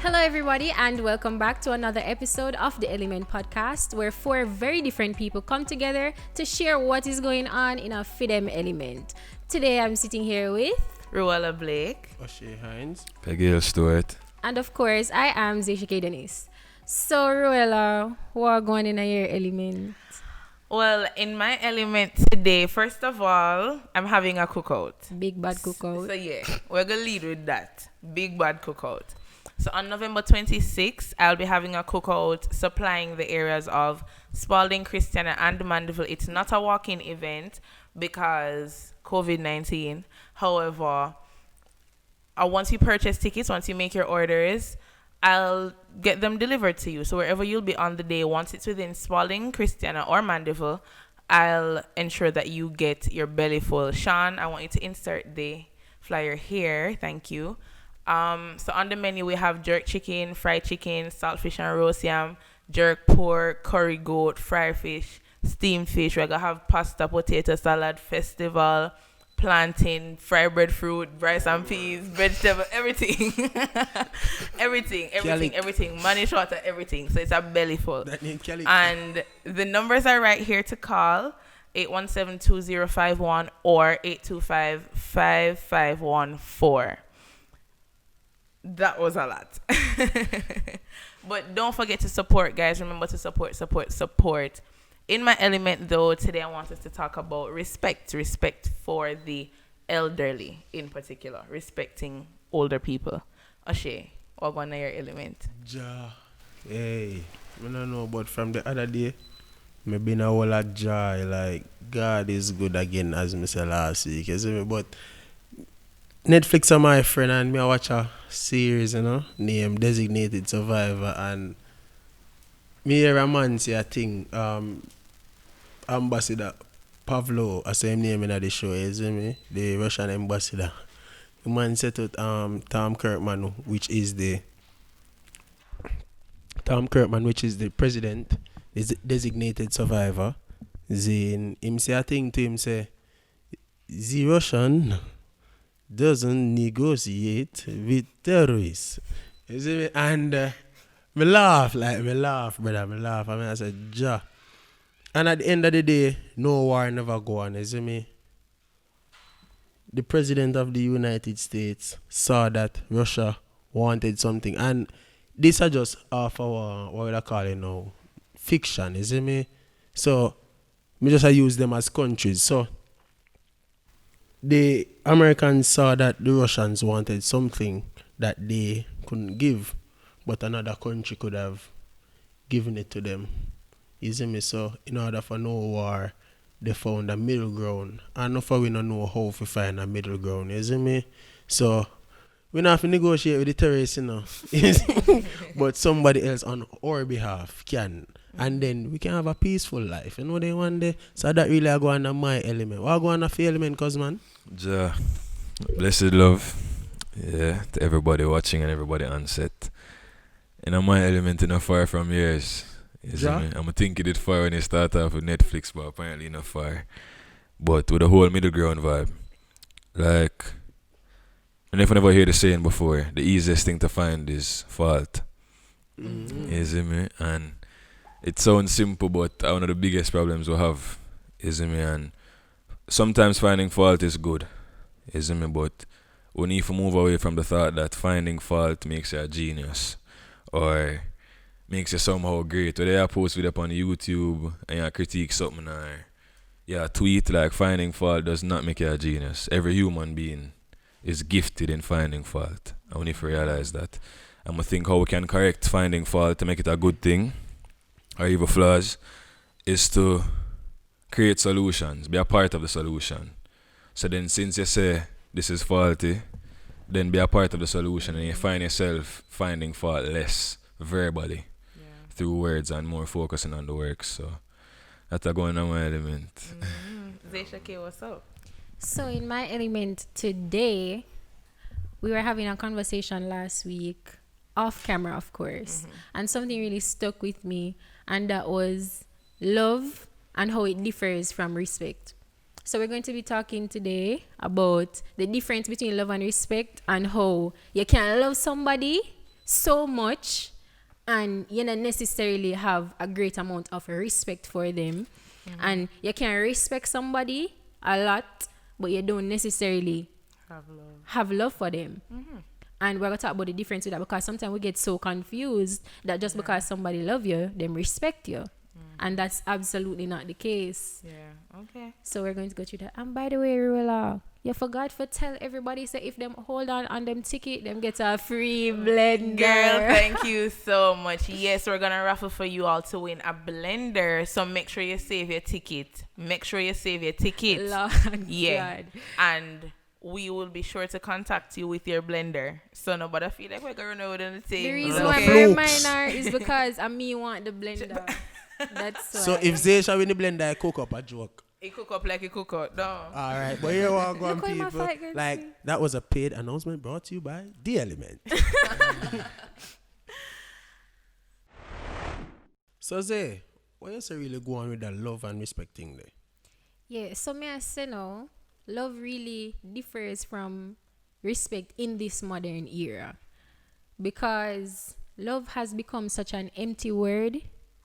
Hello, everybody, and welcome back to another episode of the Element podcast, where four very different people come together to share what is going on in a Fidem element. Today, I'm sitting here with Rueyella Blake, Oshea Hines, Kagale Stewart. and of course, I am Zasha-Kae. So, Rueyella, what going in your element? Well, in my element today, first of all, I'm having a cookout. Big bad cookout. So yeah, we're gonna lead with that. Big bad cookout. So on November 26th, I'll be having a cookout supplying the areas of Spalding, Christiana, and Mandeville. It's not a walk-in event because COVID-19. However, once you purchase tickets, once you make your orders, I'll get them delivered to you. So wherever you'll be on the day, once it's within Spalding, Christiana, or Mandeville, I'll ensure that you get your belly full. Sean, I want you to insert the flyer here. Thank you. So on the menu, we have jerk chicken, fried chicken, saltfish and roast yam, jerk pork, curry goat, fried fish, steamed fish. We're going to have pasta, potato salad, festival, plantain, fried breadfruit, rice and peas, vegetable, everything. everything. Money short of everything. So it's a belly full. And the numbers are right here to call. 817-2051 or 825-5514. That was a lot. But don't forget to support, guys. Remember to support. In my element, though, today I want us to talk about respect. Respect for the elderly in particular. Respecting older people. Oshea, what one of your element? Hey, I don't know, but from the other day, me been a whole lot joy. Like, God is good again, as me said last week. You see me? But Netflix are my friend, and me I watch a series, named Designated Survivor, and me hear a man say a thing, Ambassador Pavlo, I say him name in the show, you see me? The Russian ambassador. The man said to Tom Kirkman, which is the president, is designated survivor. Then him say a thing to him, say, the Russian doesn't negotiate with terrorists. You see me? And me laugh, brother. I mean, I said, ja. And at the end of the day, no war never go on. You see me? The president of the United States saw that Russia wanted something. And these are just half our, what would I call it now? Fiction, you see me? So, me just use them as countries. So, the Americans saw that the Russians wanted something that they couldn't give, but another country could have given it to them. You see me? So, in order for no war, they found a middle ground. And not for we don't know how to find a middle ground. You see me? So, we don't have to negotiate with the terrorists, but somebody else on our behalf can. And then we can have a peaceful life. You know they one day. So that really I go on my element. What go on a element, cause man? Ja, blessed love. Yeah, to everybody watching and everybody on set. And my element in a fire from years. You see me? I'm thinking it fire when it start off with Netflix, but apparently in a fire. But with the whole middle ground vibe. Like, I never hear the saying before, the easiest thing to find is fault. Mm-hmm. You see me? And it sounds simple, but one of the biggest problems we have, you see me? And sometimes finding fault is good, you see me? But we need to move away from the thought that finding fault makes you a genius or makes you somehow great. Whether you post it up on YouTube and you critique something or you tweet, like finding fault does not make you a genius. Every human being is gifted in finding fault. And we need to realize that. And we think how we can correct finding fault to make it a good thing or even flaws is to create solutions, be a part of the solution. So then since you say this is faulty, then be a part of the solution and you find yourself finding fault less verbally through words and more focusing on the work. So that's going on my element. Zasha-Kae, what's up? So, in my element today, we were having a conversation last week, off camera, of course, and something really stuck with me, and that was love and how it differs from respect. So we're going to be talking today about the difference between love and respect and how you can love somebody so much and you don't necessarily have a great amount of respect for them. And you can respect somebody a lot, but you don't necessarily have love for them. And we're going to talk about the difference with that, because sometimes we get so confused that just because somebody love you, them respect you. And that's absolutely not the case. Yeah, okay. So we're going to go through that. And by the way, Rueyella, you forgot to tell everybody, say if them hold on them ticket, them get a free blender. Girl, thank you so much. Yes, we're gonna raffle for you all to win a blender. So make sure you save your ticket. Lord Yeah. God. And we will be sure to contact you with your blender. So nobody feel like we're going to run out the thing. The reason Okay. why I'm Flukes. minor is because I me want the blender. That's why. So if Zasha win the blender, I cook up a joke. It cook up like it cook out. No. All right, but here we are going, Look how my people. fight gets Like, me. that was a paid announcement brought to you by DiElement. So, Zay, what else really go on with that love and respect thing there? Yeah, so may I say now, love really differs from respect in this modern era, because love has become such an empty word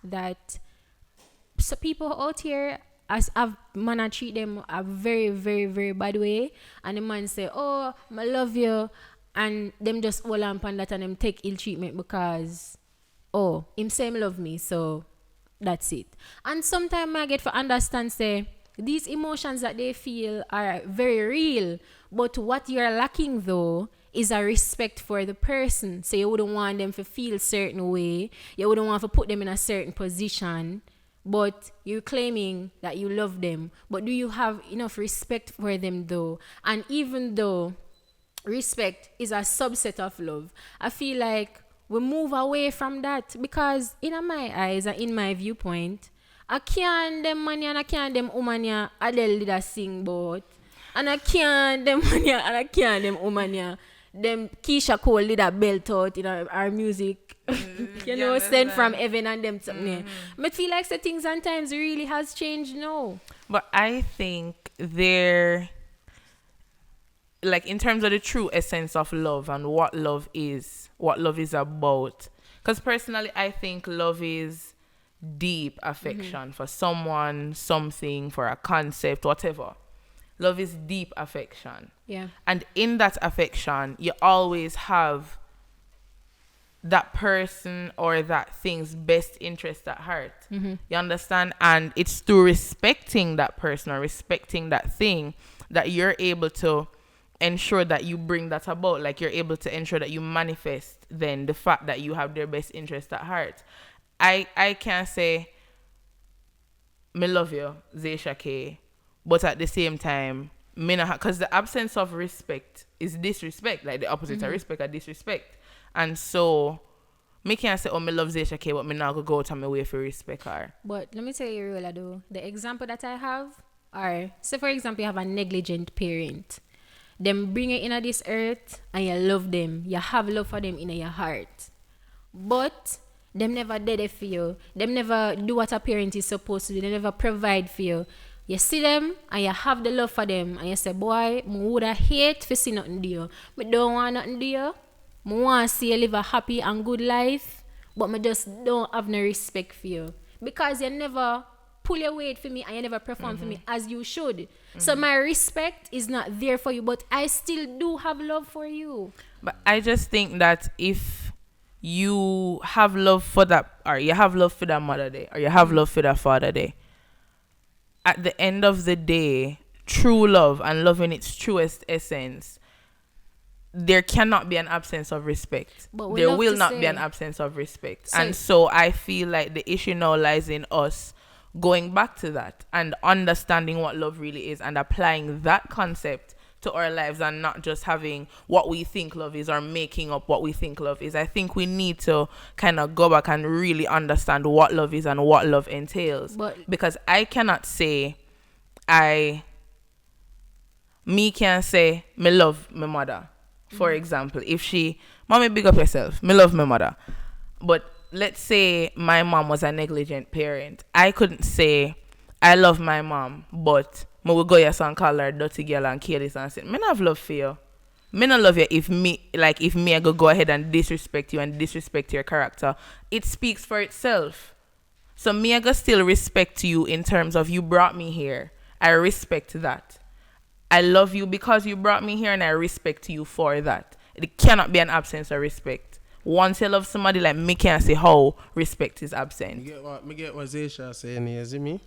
that so people out here as have man treat them a very, very, very bad way, and the man say, "Oh, I love you," and them just hold on upon that and them take ill treatment because, oh, him say him love me, so that's it. And sometimes I get to understand, say, these emotions that they feel are very real, but what you're lacking though is a respect for the person. So you wouldn't want them to feel a certain way, you wouldn't want to put them in a certain position, but you're claiming that you love them. But do you have enough respect for them though? And even though respect is a subset of love, I feel like we move away from that, because in my eyes and in my viewpoint, I can't them money and I can't them woman Adele did a sing about, and I can't them money and I can't them woman them Keisha Cole did a belt out in our music. You know, sent from heaven and them something. But feel like the things sometimes really has changed now. But I think they're like, in terms of the true essence of love and what love is about. Because personally, I think love is deep affection for someone, something, for a concept, whatever. Love is deep affection. Yeah. And in that affection, you always have that person or that thing's best interest at heart. You understand? And it's through respecting that person or respecting that thing that you're able to ensure that you bring that about. Like, you're able to ensure that you manifest then the fact that you have their best interest at heart. I can't say me love you, Zasha-Kae, but at the same time, me not, because the absence of respect is disrespect. Like, the opposite of respect are disrespect. And so me can't say, oh, me love Zasha-Kae, but me not go out of my way for respect her. But let me tell you, Rueyella, though, the example that I have are, say for example, you have a negligent parent. Them bring you into this earth and you love them. You have love for them in your heart. But them never did it for you. Them never do what a parent is supposed to do. They never provide for you. You see them and you have the love for them and you say, boy, I would hate to see nothing to you. I don't want nothing to you. I want to see you live a happy and good life, but I just don't have no respect for you. Because you never pull your weight for me and you never perform for me as you should. So my respect is not there for you, but I still do have love for you. But I just think that if you have love for that, or you have love for that mother day, or you have love for that father day, at the end of the day, true love and love in its truest essence, there cannot be an absence of respect. But we There love will to not say- be an absence of respect. So- And so I feel like the issue now lies in us going back to that and understanding what love really is and applying that concept to our lives, and not just having what we think love is or making up what we think love is. I think we need to kind of go back and really understand what love is and what love entails. But- Because I cannot say me can say me love my mother, for example. If she, mommy, big up yourself, me love my mother. But let's say my mom was a negligent parent. I couldn't say I love my mom, but me will go yes and call her dirty girl and kill this and say, me not have love for you. Me not love you if me I go ahead and disrespect you and disrespect your character. It speaks for itself. So me I go still respect you in terms of you brought me here. I respect that. I love you because you brought me here and I respect you for that. It cannot be an absence of respect. Once you love somebody, like me can't say how respect is absent. Me get what Zasha saying here, see me?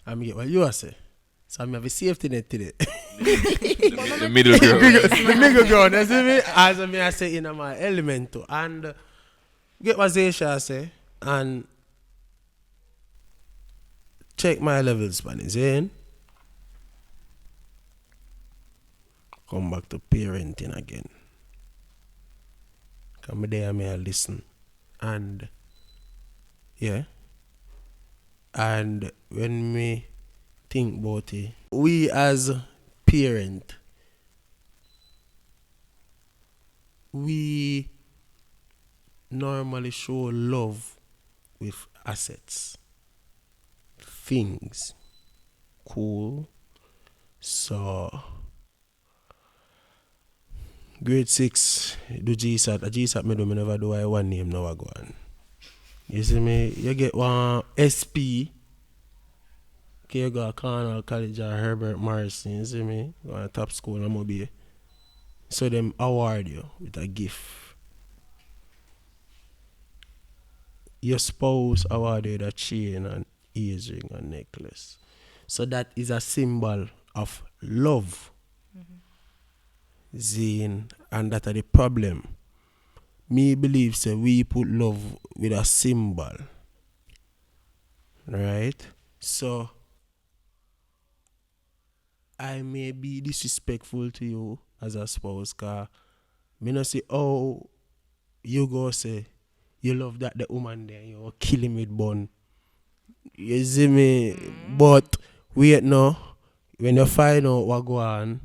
And me get what you are saying. So I have a safety net today. The middle ground. The middle ground, you see me? As I say in my element too. And get what Zasha say and check my levels, man. Is in? Come back to parenting again. Come there, me I listen. And yeah. And when me think about it, we as parent, we normally show love with assets, things, cool. So grade 6 do GSAT. A GSAT me do me never do I one name now I go on. You see me? You get one SP. Okay, you go to Cornell College or Herbert Morrison, you see me? Go to top school in Mobile. So them award you with a gift. Your spouse award you with a chain and earring and necklace. So that is a symbol of love. Zine, and that are the problem. Me believe say we put love with a symbol. Right? So I may be disrespectful to you as a spouse, cause me not say, oh, you go say you love that the woman there, you kill him with bun. You see me? But wait no, when you find out what go on,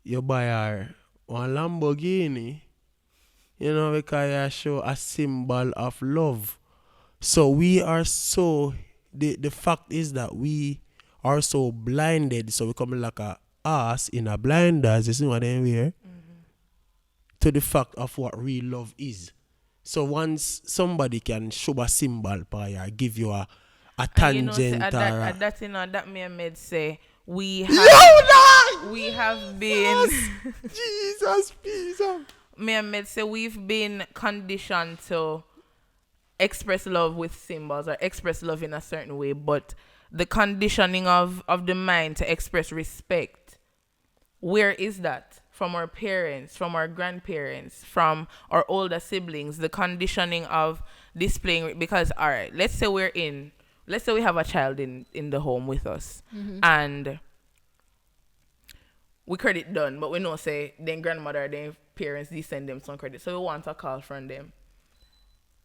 you buy her one Lamborghini, you know, because you show a symbol of love. So we are so, the fact is that we are so blinded, so we come like a ass in a blinders, you see what I mean? To the fact of what real love is. So once somebody can show a symbol by you, give you a tangent that me and Med say we have been Jesus, please. Me and Med say we've been conditioned to express love with symbols or express love in a certain way, but the conditioning of the mind to express respect, where is that? From our parents, from our grandparents, from our older siblings, the conditioning of displaying, because all right, let's say we have a child in the home with us, and we credit done, but we know say then grandmother, then parents, they send them some credit, so we want a call from them.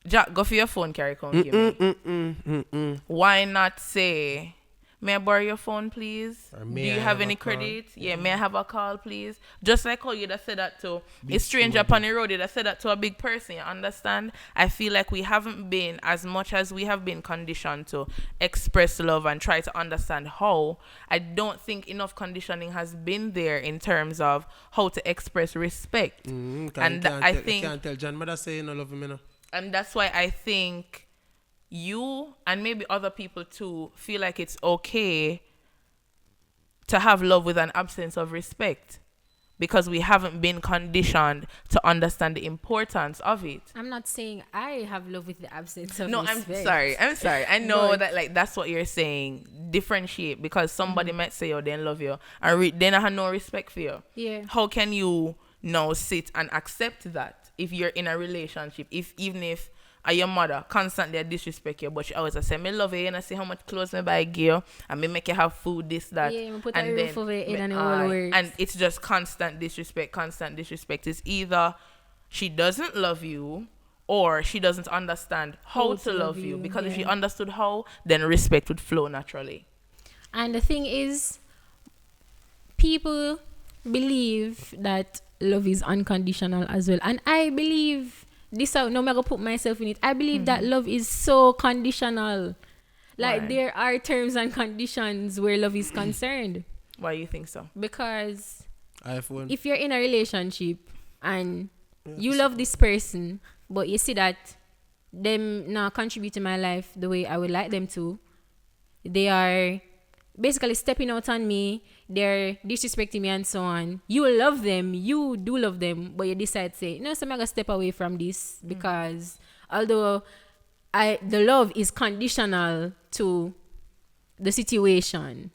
Jack, go for your phone, carry come give me. Why not say, may I borrow your phone, please? Do you have any credit? Yeah, may I have a call, please? Just like how you that said that to a stranger upon the road, that said that to a big person, you understand? I feel like we haven't been, as much as we have been conditioned to express love and try to understand how, I don't think enough conditioning has been there in terms of how to express respect. And I think... You can't tell John mother say you no love him, you know? And that's why I think you and maybe other people too feel like it's okay to have love with an absence of respect because we haven't been conditioned to understand the importance of it. I'm not saying I have love with the absence of respect. I'm sorry. I know that like that's what you're saying. Differentiate, because somebody might say, oh, they love you and then I have no respect for you. Yeah. How can you now sit and accept that? If you're in a relationship, even if your mother constantly disrespect you, but she always say, me love you, and I see how much clothes me buy you, and me make you have food, this, that. Yeah, put a roof over it and all words. And it's just constant disrespect. It's either she doesn't love you or she doesn't understand how to love you. Because if she understood how, then respect would flow naturally. And the thing is, people believe that love is unconditional as well, and I believe this. No, I'm gonna put myself in it. I believe that love is so conditional. Like Why? There are terms and conditions where love is concerned. Why you think so? Because iPhone. if you're in a relationship and you love this person, but you see that them not contribute to my life the way I would like them to, they are basically stepping out on me, they're disrespecting me and so on. You love them, you do love them, but you decide to say, no, so I'm gonna step away from this because although the love is conditional to the situation.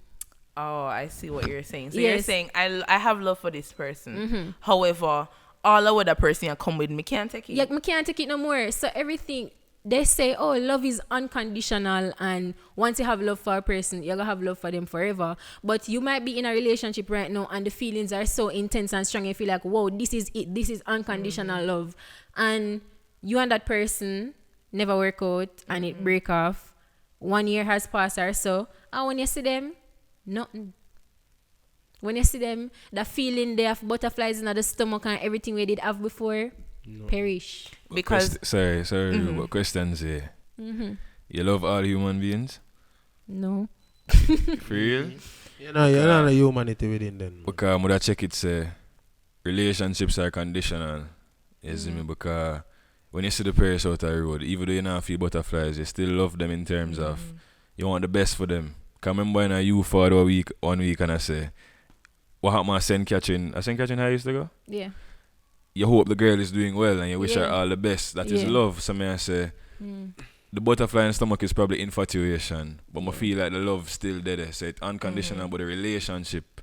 Oh, I see what you're saying. So Yes. you're saying I have love for this person. However, all of the person you come with me can't take it. Yeah, I can't take it no more. So everything they say, oh, love is unconditional, and once you have love for a person, you're gonna have love for them forever. But you might be in a relationship right now, and the feelings are so intense and strong. You feel like, whoa, this is it. This is unconditional love, and you and that person never work out, and it break off. 1 year has passed or so, and when you see them, nothing. When you see them, that feeling they have butterflies in the stomach and everything we did have before, perish. Because Sorry, but questions here. You love all human beings? No. For real? You're not a humanity within them. Because I check it say relationships are conditional. You see me? Because when you see the pair out the road, even though you not feel butterflies, you still love them in terms of you want the best for them. Because I remember in a youth for 1 week and I say, what happened to St. Catherine? St. Catherine how you used to go? Yeah. You hope the girl is doing well and you wish her Yeah. all the best. That is Yeah. love. So I say the butterfly in the stomach is probably infatuation. But I feel like the love still there. So it's unconditional, but the relationship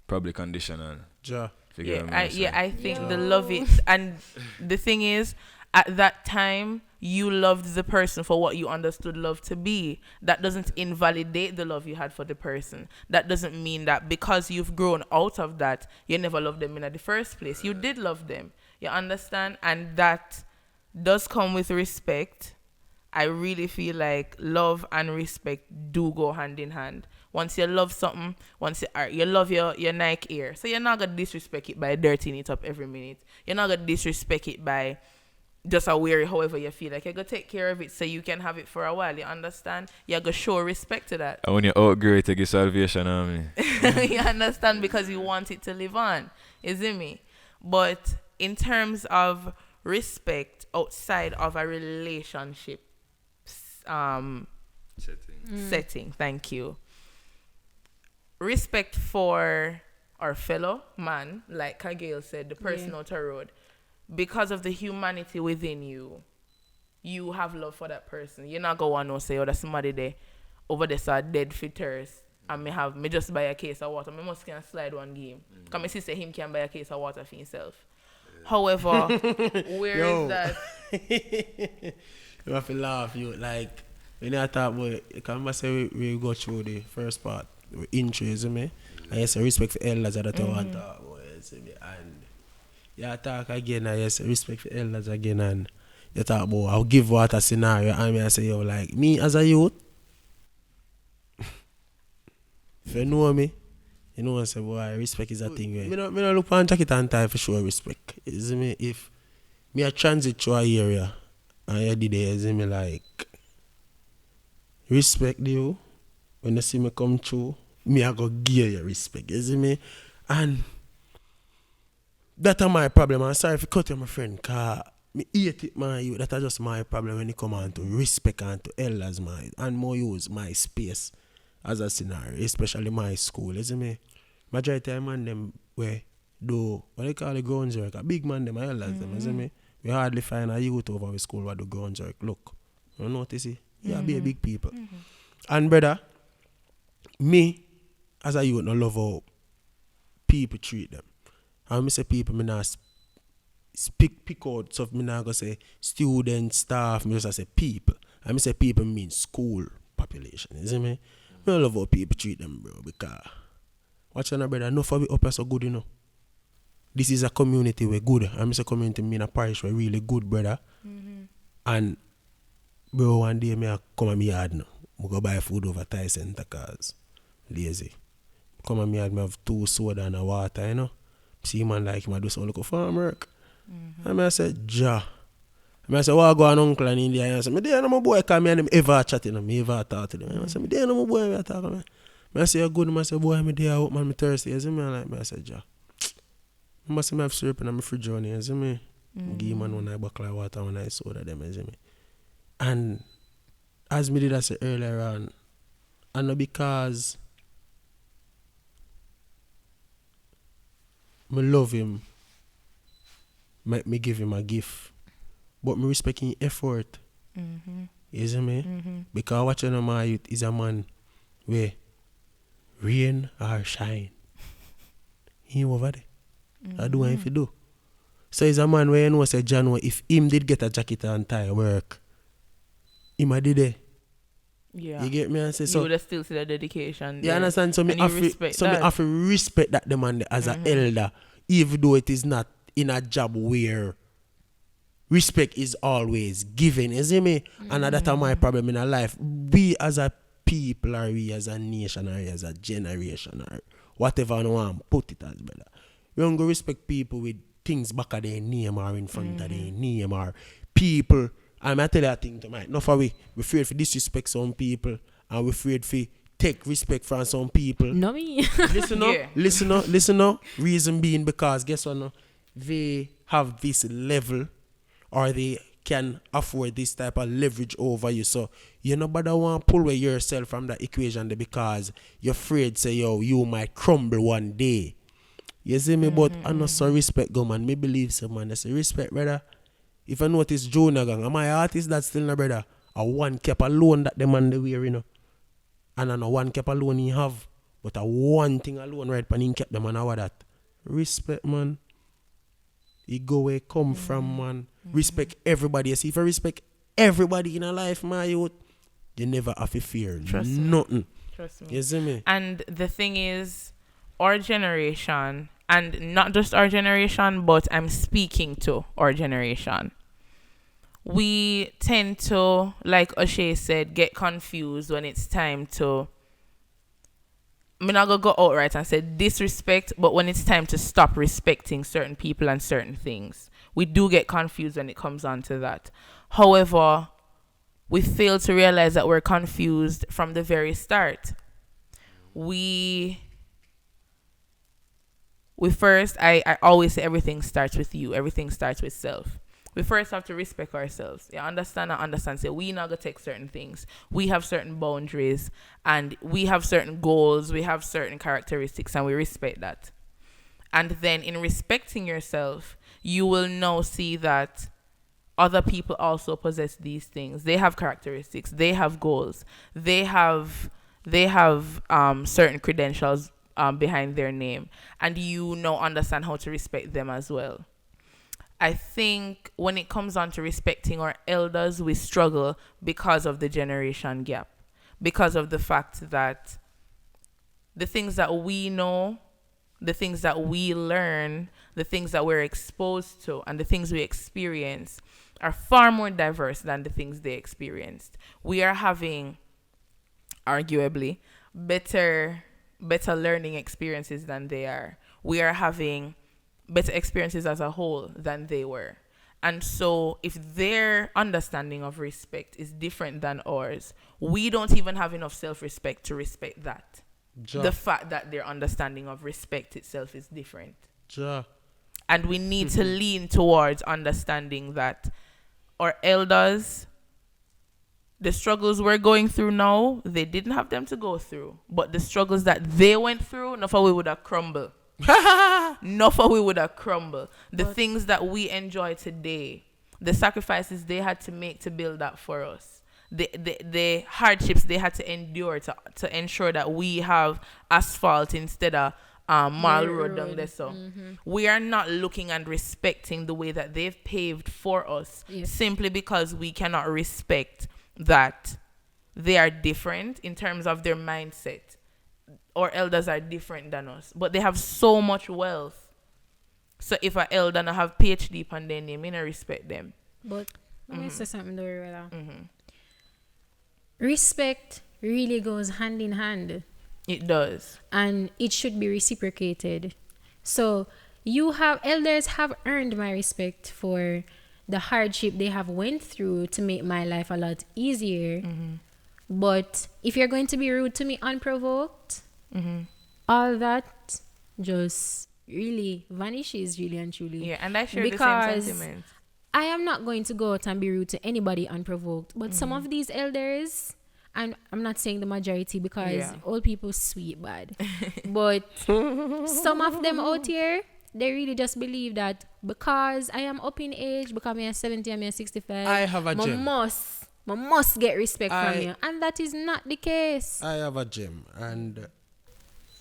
probably conditional. Ja. If you get what I I'm saying. I think the love it, and the thing is, at that time you loved the person for what you understood love to be. That doesn't invalidate the love you had for the person. That doesn't mean that because you've grown out of that, you never loved them in the first place. You did love them. You understand? And that does come with respect. I really feel like love and respect do go hand in hand. Once you love something, once you love your Nike Air, so you're not gonna disrespect it by dirtying it up every minute. You're not gonna disrespect it by just wear it however you feel. Like, you're gonna take care of it so you can have it for a while. You understand? You're gonna show respect to that. And when you outgrow it, you get salvation on me. You understand? Because you want it to live on. You see me? But in terms of respect outside of a relationship setting, thank you. Respect for our fellow man, like Kagale said, the person out the road. Because of the humanity within you, you have love for that person. You're not going to say, oh, there's somebody there over there so dead fitters, and me just buy a case of water. Me must can slide one game. Because my sister him can buy a case of water for himself. However, where is that? You have to laugh. You like when I talk about it, you can remember say we go through the first part, the intro, you see me? And you say respect for elders that I want to talk about, you see me? And you talk again and you say respect for elders again, and you talk about I'll give water scenario, and I say, yo, like me as a youth, if you know me, you know I say, boy, respect is a thing. Me don't look on jacket and tie for sure respect. You see me? If me a transit through a area and you did it, you see me, like respect you. When you see me come through, me I go give you respect. You see me? And that's my problem. I'm sorry if you cut you, my friend, cause me hate it, man. You that's just my problem when it come on to respect and to elders, man, and more use my space as a scenario, especially my school. You see me? Majority of man them where do what they call the grounds work. A big man them elders them, you see me? We hardly find a youth over our school what do grounds work. Look, you notice it? Yeah, be a big people. And brother, me as a youth no love how people treat them. And I say people, me not pick out stuff. Me not go say students, staff. Me just say people. And I say people mean school population. You see me? Me love how people treat them, bro. Because watch on, brother. No for we up so good, you know. This is a community where good. And I say community mean a parish where really good, brother. And bro, one day me come on me yard now. I go buy food over Thai Center cause lazy. Come on me yard, me have 2 soda and a water, you know. See man like him, I do some local farm work. And I said, Ja. And I said, what go on uncle and India? And I said, me there no my boy come here and him ever chatting, me ever talk to them. And I said, me there no my boy me talk to me. I say, you good? I say, boy, me there out, man, me thirsty. You see me like me? I said, Ja. I must have syrup in my fridge on here, see me? Give man one I buckle of water, one I soda them, see me? And as me did I say earlier on, and not because me love him, me give him a gift, but me respect his effort. You see me? Because watching a man youth is a man where rain or shine, he over there. I do what if you do. So he's a man where you know say John, if him did get a jacket and tie work, him a did it. Yeah. You get me? And say You so. would have still see the dedication. You there. understand? So me And you respect that. have to respect that demand as an elder, even though it is not in a job where respect is always given. You see me? And that's my problem in our life. We as a people, or we as a nation, or as a generation, or whatever you want, put it as brother. We don't go respect people with things back of their name or in front of their name, or people. And I tell you a thing tonight. Not for we afraid for disrespect some people, and we afraid for take respect from some people. No me. Listen up, Yeah. listen up. Reason being because guess what? No? They have this level, or they can afford this type of leverage over you. So you nobody want to pull away yourself from that equation there because you're afraid say yo you might crumble one day. You see me? But I know so respect go man. Me believe so man. That's a respect brother. If I notice Jonah gang, am I artist that's still no brother? A one cap alone that the man they wear, you know. And I know one cap alone he have. But a one thing alone right pan him kept the man over that. Respect man. He go where he come from man. Respect everybody. You see if I respect everybody in a life, my youth, you never have to fear nothing. Trust me. You see me? And the thing is, our generation, and not just our generation, but I'm speaking to our generation, we tend to, like Oshea said, get confused when it's time to, I'm not going to go outright and say disrespect, but when it's time to stop respecting certain people and certain things. We do get confused when it comes on to that. However, we fail to realize that we're confused from the very start. We first, I always say everything starts with you. Everything starts with self. We first have to respect ourselves. You understand? Say we not gonna take certain things. We have certain boundaries and we have certain goals. We have certain characteristics and we respect that. And then in respecting yourself, you will now see that other people also possess these things. They have characteristics. They have goals. They have certain credentials behind their name, and you now understand how to respect them as well. I think when it comes on to respecting our elders, we struggle because of the generation gap, because of the fact that the things that we know, the things that we learn, the things that we're exposed to, and the things we experience are far more diverse than the things they experienced. We are having, arguably, better learning experiences than they are. We are having better experiences as a whole than they were. And so if their understanding of respect is different than ours, we don't even have enough self-respect to respect that. The fact that their understanding of respect itself is different. And we need to lean towards understanding that our elders, the struggles we're going through now, they didn't have them to go through. But the struggles that they went through, enough of we would have crumbled. Enough of we would have crumbled. The things that we enjoy today, the sacrifices they had to make to build that for us, the hardships they had to endure to ensure that we have asphalt instead of mile road down there. So we are not looking and respecting the way that they've paved for us, simply because we cannot respect that they are different in terms of their mindset. Our elders are different than us, but they have so much wealth. So if an elder not have PhD upon their name, I respect them. But let me say something though, Rueyella. Respect really goes hand in hand. It does. And it should be reciprocated. So elders have earned my respect for the hardship they have went through to make my life a lot easier. But if you're going to be rude to me unprovoked, all that, just really vanishes, really and truly. Yeah, and I share the same Because sentiment. I am not going to go out and be rude to anybody unprovoked. But some of these elders, and I'm not saying the majority because old people sweet bad, but some of them out here, they really just believe that because I am up in age, because I'm 70, I'm 65, I have a gem. I must get respect from you. And that is not the case. I have a gem, and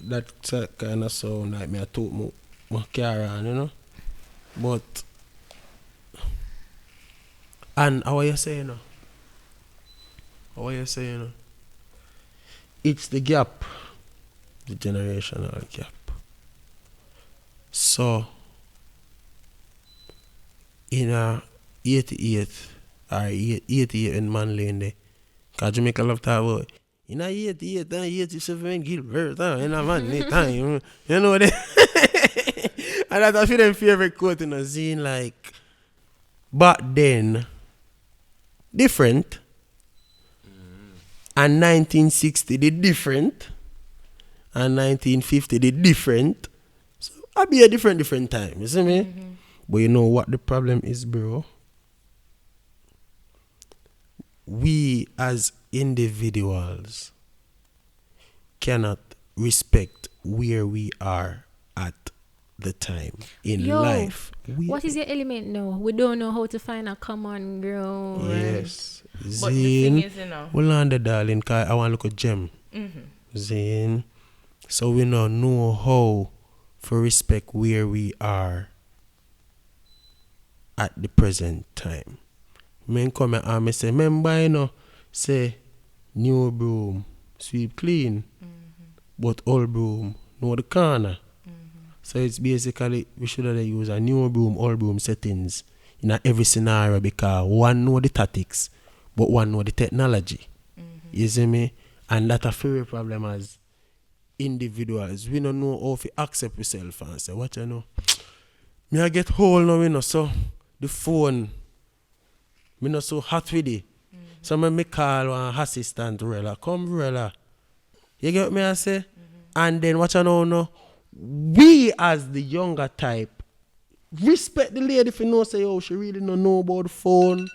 that kind of sound like me I talk my carry on, you know. But and how are you saying now? How are you saying now? It's the gap, the generational gap. So in a 88 or 88 in Manly in there, cause Jamaica love talk about in a 88 and 87 Gilbert in a Manly time, you know that. And that's a them favorite quote in a scene like back then different and 1960 they different and 1950 they different. So I'll be a different time, you see me? But you know what the problem is, bro? We as individuals cannot respect where we are at the time in life. What is your element now? We don't know how to find a common ground. Yes. But the thing is, you know. Well, on the darling, cause I want to look at gem. Zane. So we don't know how to respect where we are at the present time. Men come and me say, remember, you know, say, new broom, sweep clean, but old broom, know the corner. So it's basically, we should have used a new broom, old broom settings in every scenario because one know the tactics, but one know the technology. You see me? And that's a very problem as individuals. We don't know how to accept ourselves and say, what you know? Me I get hold now, you know, so the phone, me not so hot with it. So me call one assistant, Rueyella, come Rueyella. You get what me I say? And then what you know now? We as the younger type respect the lady if you know say, oh, she really don't know about the phone.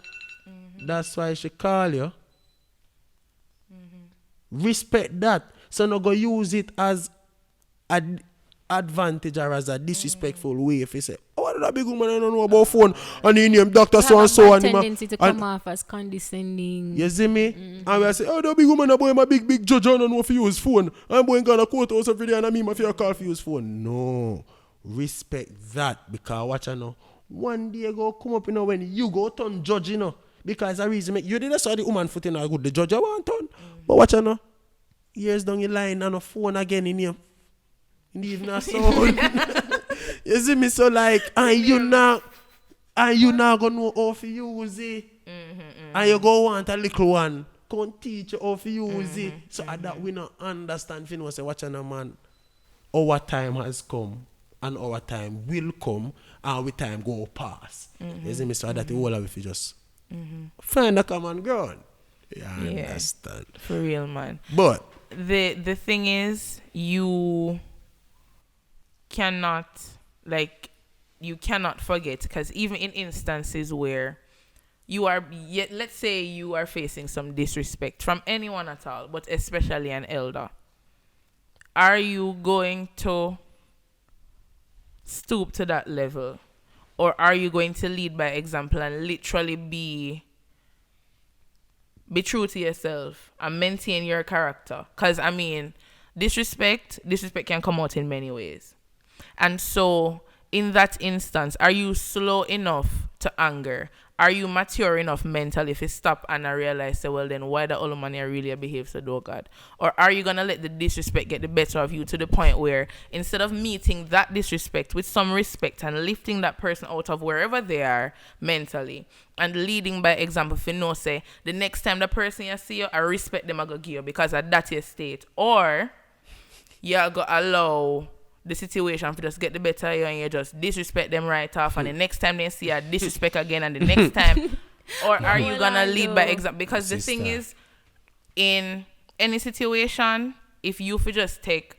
That's why she call you. Respect that. So no go use it as an advantage or as a disrespectful way if you say, oh, that big woman I don't know about phone and he named Dr. So and so and tendency to come off as condescending. You see me? And we say, oh, that big woman boy my big judge I don't know if you use phone. I'm going to court house every day and I mean if you call for use phone. No. Respect that because watch you know. One day go come up, you know, when you go turn judge, you know. Because the reason make you didn't saw the woman foot in a good the judge I want turn. But watch you know. Years down your line and a phone again in here. In the evening so you see me so like and you now gonna know how to use it. And you go want a little one. Can't teach you how to use it. So that we not understand you know say watch on a man. Our time has come and our time will come and our time go past. You see me so that the whole of if you just find a common ground. Yeah, I understand. For real, man. But the thing is you cannot forget because even in instances where you are let's say you are facing some disrespect from anyone at all, but especially an elder, are you going to stoop to that level, or are you going to lead by example and literally be true to yourself and maintain your character? Because I mean disrespect can come out in many ways. And so in that instance, are you slow enough to anger? Are you mature enough mentally if you stop and I realize, say, well, then why the old man here really behave so, oh God? Or are you going to let the disrespect get the better of you to the point where instead of meeting that disrespect with some respect and lifting that person out of wherever they are mentally and leading by example, if you know, say, the next time the person you see you, I respect them, I go give you because of that your state. Or you go allow the situation for just get the better of you and you just disrespect them right off and the next time they see you disrespect again and the next time or are you gonna lead by example? Because the thing is, in any situation, if you for just take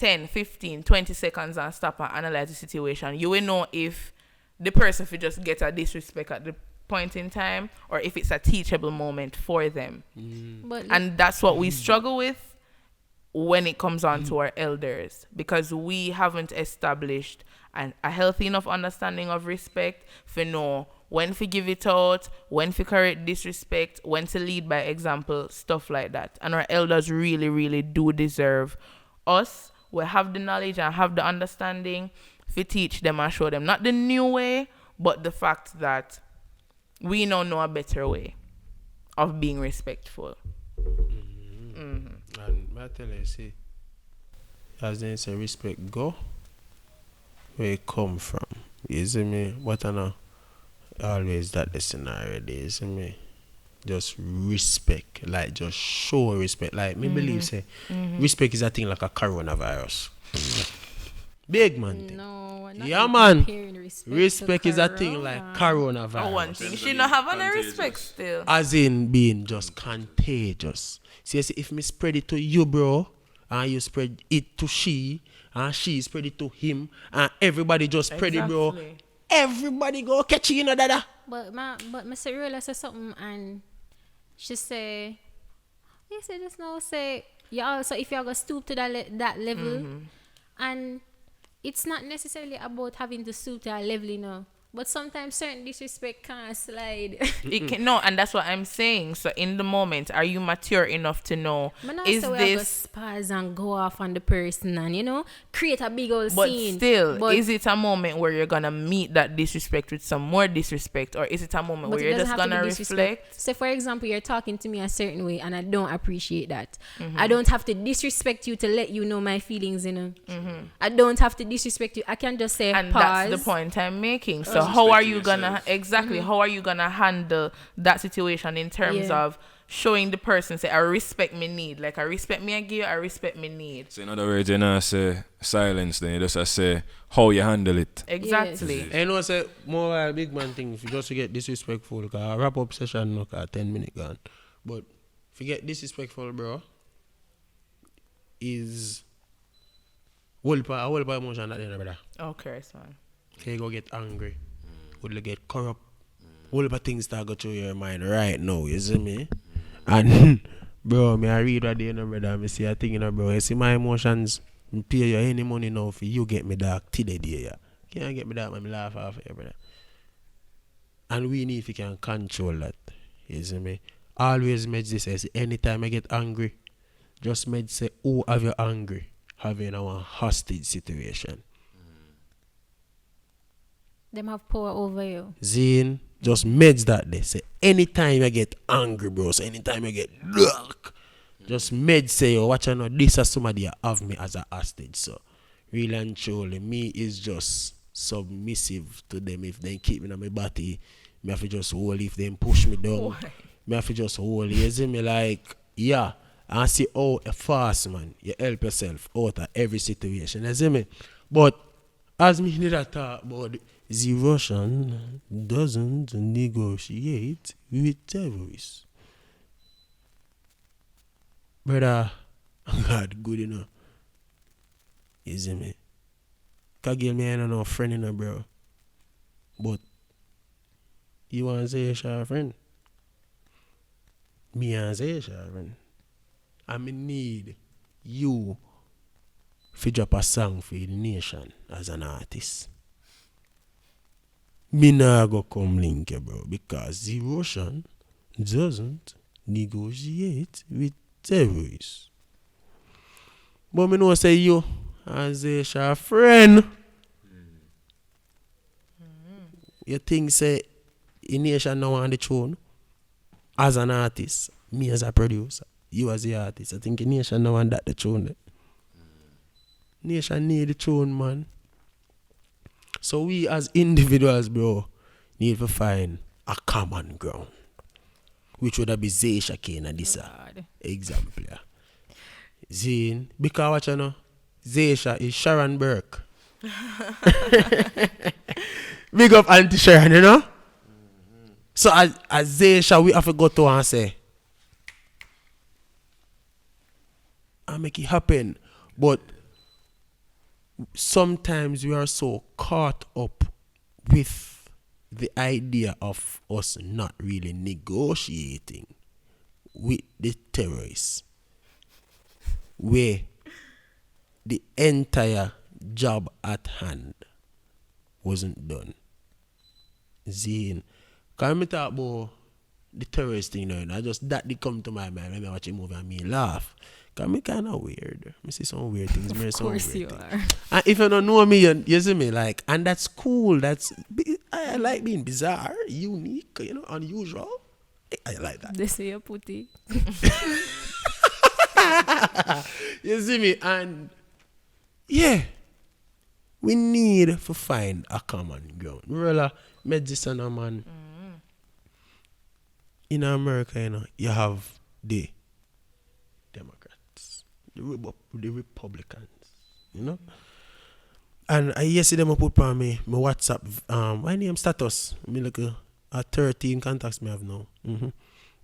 10, 15, 20 seconds and stop and analyze the situation, you will know if the person will just get a disrespect at the point in time or if it's a teachable moment for them. And that's what we struggle with when it comes on to our elders, because we haven't established a healthy enough understanding of respect for know when to give it out, when to correct disrespect, when to lead by example, stuff like that. And our elders really, really do deserve us. We have the knowledge and have the understanding to teach them and show them not the new way, but the fact that we now know a better way of being respectful. And I tell you, see, as they say, respect go where it come from. You see me? What I know, always that the scenario there, you see me? Just respect, like just show respect. Like me believe say, respect is a thing like a coronavirus. Big man thing. No, yeah, man. Respect is a thing like coronavirus. One thing, she not have any respect still. As in being just contagious. See, if me spread it to you, bro, and you spread it to she, and she spread it to him, and everybody just spread it, bro. Everybody go catch you, dada. But Mr. Rueyella said something, and she say, you say just now, say, yeah, so if you're going to stoop to that level, and it's not necessarily about having to stoop to that level, you know. But sometimes certain disrespect can't slide. It can, no, and that's what I'm saying. So in the moment, are you mature enough to know, is this spaz and go off on the person and, you know, create a big old scene. Still, is it a moment where you're gonna meet that disrespect with some more disrespect, or is it a moment where you're just gonna reflect? So for example, you're talking to me a certain way and I don't appreciate that. I don't have to disrespect you to let you know my feelings, you know. I don't have to disrespect you. I can just say and pause. That's the point I'm making. So how are you gonna how are you gonna handle that situation in terms of showing the person, say, I respect me need, like I respect me I give, I respect me need. So in other words, you not say silence, then you just say how you handle it. Exactly. Yes. And also more a big man thing, if you just get disrespectful, because I wrap up session look at 10 minutes gone. But if you get disrespectful, bro, is whole emotion at the end of that. Okay, so Okay, go get angry. Will get corrupt. All of things that go through your mind right now, you see me? And bro, me I read what they know, brother. Me see a thing, you know, bro. You see my emotions, me pay you any money now for you get me dark today, yeah. Can't get me dark, man, me laugh off you, brother. And we need if you can control that. You see me? Always make this say anytime I get angry, just make say, oh, have you angry? Having a hostage situation. Them have power over you. Zine, just meds that day. Say anytime I get angry, bro. So anytime I get dark, just meds say, oh, watch out, this is somebody have me as a hostage. So really and truly, me is just submissive to them. If they keep me on my body, me have to just hold. If they push me down, me have to just hold. You see me like, yeah. And see how fast, man, you help yourself out of every situation. You see me? But as me need to talk about the Russian doesn't negotiate with terrorists. Brother, God, good enough. You see me? Kagale, me ain't no friend, you know, bro. But you want to say you're a friend? Me and say you're a friend. I need you to drop a song for the nation as an artist. Me nah go come link you, bro, because the Russian doesn't negotiate with terrorists. But me know say you as a friend. You think say the nation now on the throne as an artist, me as a producer. You as the artist, I think the nation now want that the throne. Nation need the throne, man. So we as individuals, bro, need to find a common ground. Which would be Zasha-Kae and this example. Yeah. Zine, because what you know, Zasha is Sharon Burke. Big up Auntie Sharon, you know? So as Zasha, we have to go to her and say, I make it happen. But sometimes we are so caught up with the idea of us not really negotiating with the terrorists, where the entire job at hand wasn't done. Zine. Can I talk about the terrorist thing now? I just that did come to my mind when I watch a movie and me laugh. Cause me kind of weird. I see some weird things. Of course you are. And if you don't know me, you see me like, and that's cool. I like being bizarre, unique, unusual. I like that. They say a putty. You see me, and yeah, we need to find a common ground. Really, medicine, man. In America, you have the Democrats, the Republicans, And yesterday I put on me WhatsApp, my name status. Me look at 13 contacts me have now.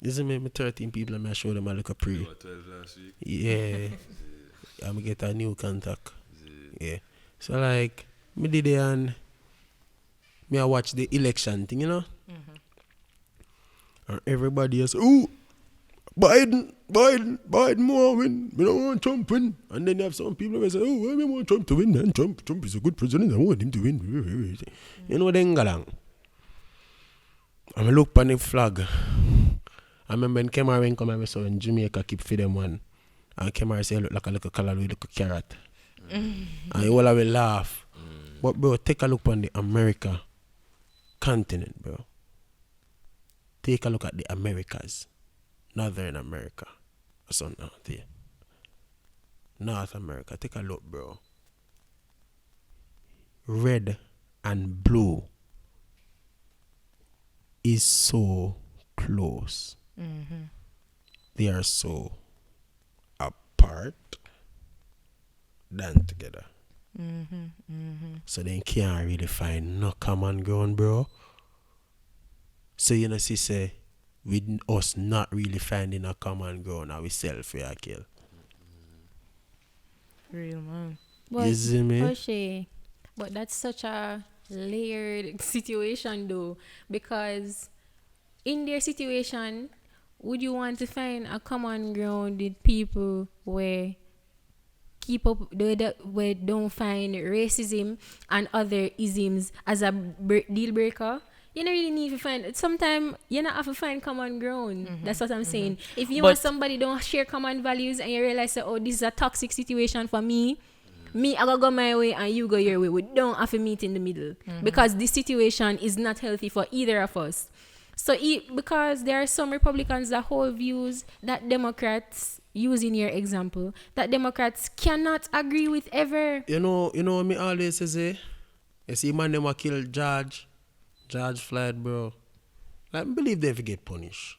This is me 13 people I show them I look a pre. 12 last week. Yeah. I'm get a new contact. Yeah. So like me did it and me I watch the election thing, And everybody else, oh, Biden more win. We don't want Trump win. And then you have some people who say, oh, we want Trump to win. And Trump is a good president. I want him to win. Then galang. I look on the flag. I remember when Kemar come and I saw in Jamaica keep for them one. And Kemar say look like a little color with a carrot. And you all will laugh. But bro, take a look on the America continent, bro. Take a look at the Americas. Northern America. Or something out there. North America. Take a look, bro. Red and blue is so close. They are so apart than together. So they can't really find no common ground, bro. So say with us not really finding a common ground, and we self we are kill. Real man. But, You see me? Oshea, but that's such a layered situation though, because in their situation, would you want to find a common ground with people where keep up where don't find racism and other isms as a deal breaker? You don't really need to find. Sometimes you not have to find common ground. That's what I'm saying. If you and somebody don't share common values and you realize that, oh, this is a toxic situation for me, I gotta go my way and you go your way. We don't have to meet in the middle because this situation is not healthy for either of us. So because there are some Republicans that hold views that Democrats, using your example, that Democrats cannot agree with ever. You know what me always say? You see man them a kill George Floyd, bro. Like, I believe they get punished.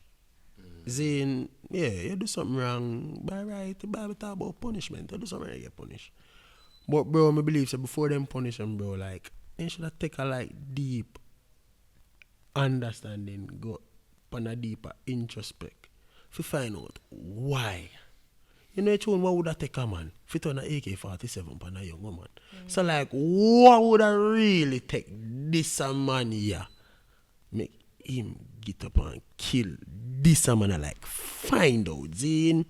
Saying, yeah, you do something wrong, by right, the Bible talk about punishment. You do something wrong, you get punished. But, bro, I believe so before them punish them, bro, like, they should have take a, deep understanding, go on a deeper introspect, to find out why. You know, what would that take a man? Fit on an AK-47 on a young woman. So, what would I really take this a man here? Make him get up and kill this a man, find out, Zine.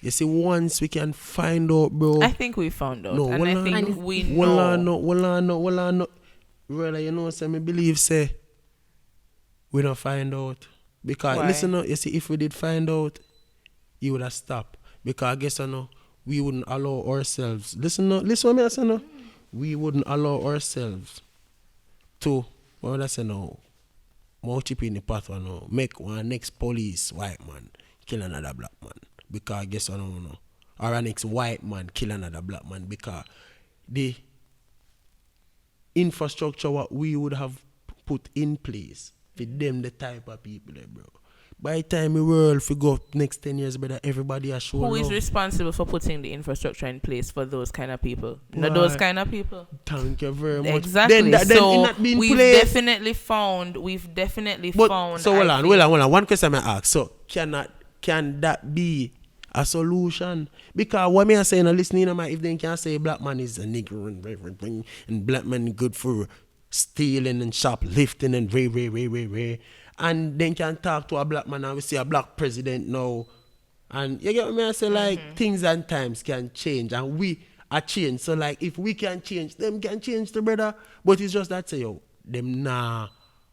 You see, once we can find out, bro. I think we found out. No, and I think we know. Well, I know. Really, you know, say, me believe, say, we don't find out. Because, listen, you see, if we did find out, he would have stopped. Because I guess we wouldn't allow ourselves. Listen what I say. We wouldn't allow ourselves to more chip in the path make one next police white man kill another black man. Because I guess or a next white man kill another black man because the infrastructure what we would have put in place for them the type of people there, bro. By the time the world go next 10 years, better everybody has shown. Who is responsible for putting the infrastructure in place for those kind of people? Not those kind of people. Thank you very much. Exactly. So we've definitely found. So hold on. One question I ask. So can that be a solution. Because what me I say, listening to if they can say black man is a nigger and black man good for stealing and shoplifting and and then can talk to a black man and we see a black president now. And you get what me I say, like things and times can change and we are changed. So like if we can change, them can change the brother. But it's just that say them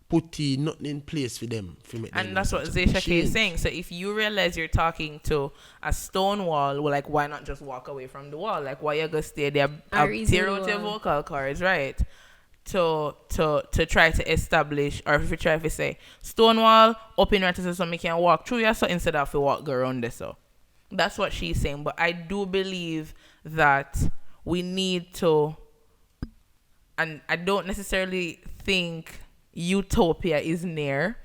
put nothing in place for them. And that's what Zasha-Kae is saying. So if you realize you're talking to a stone wall, well, like why not just walk away from the wall? Like why you gonna stay there? Tear out your vocal cords, right? To try to establish, or if you try to say Stonewall up in right so me can walk through you, so instead of to walk around this. So that's what she's saying. But I do believe that we need to, and I don't necessarily think utopia is near,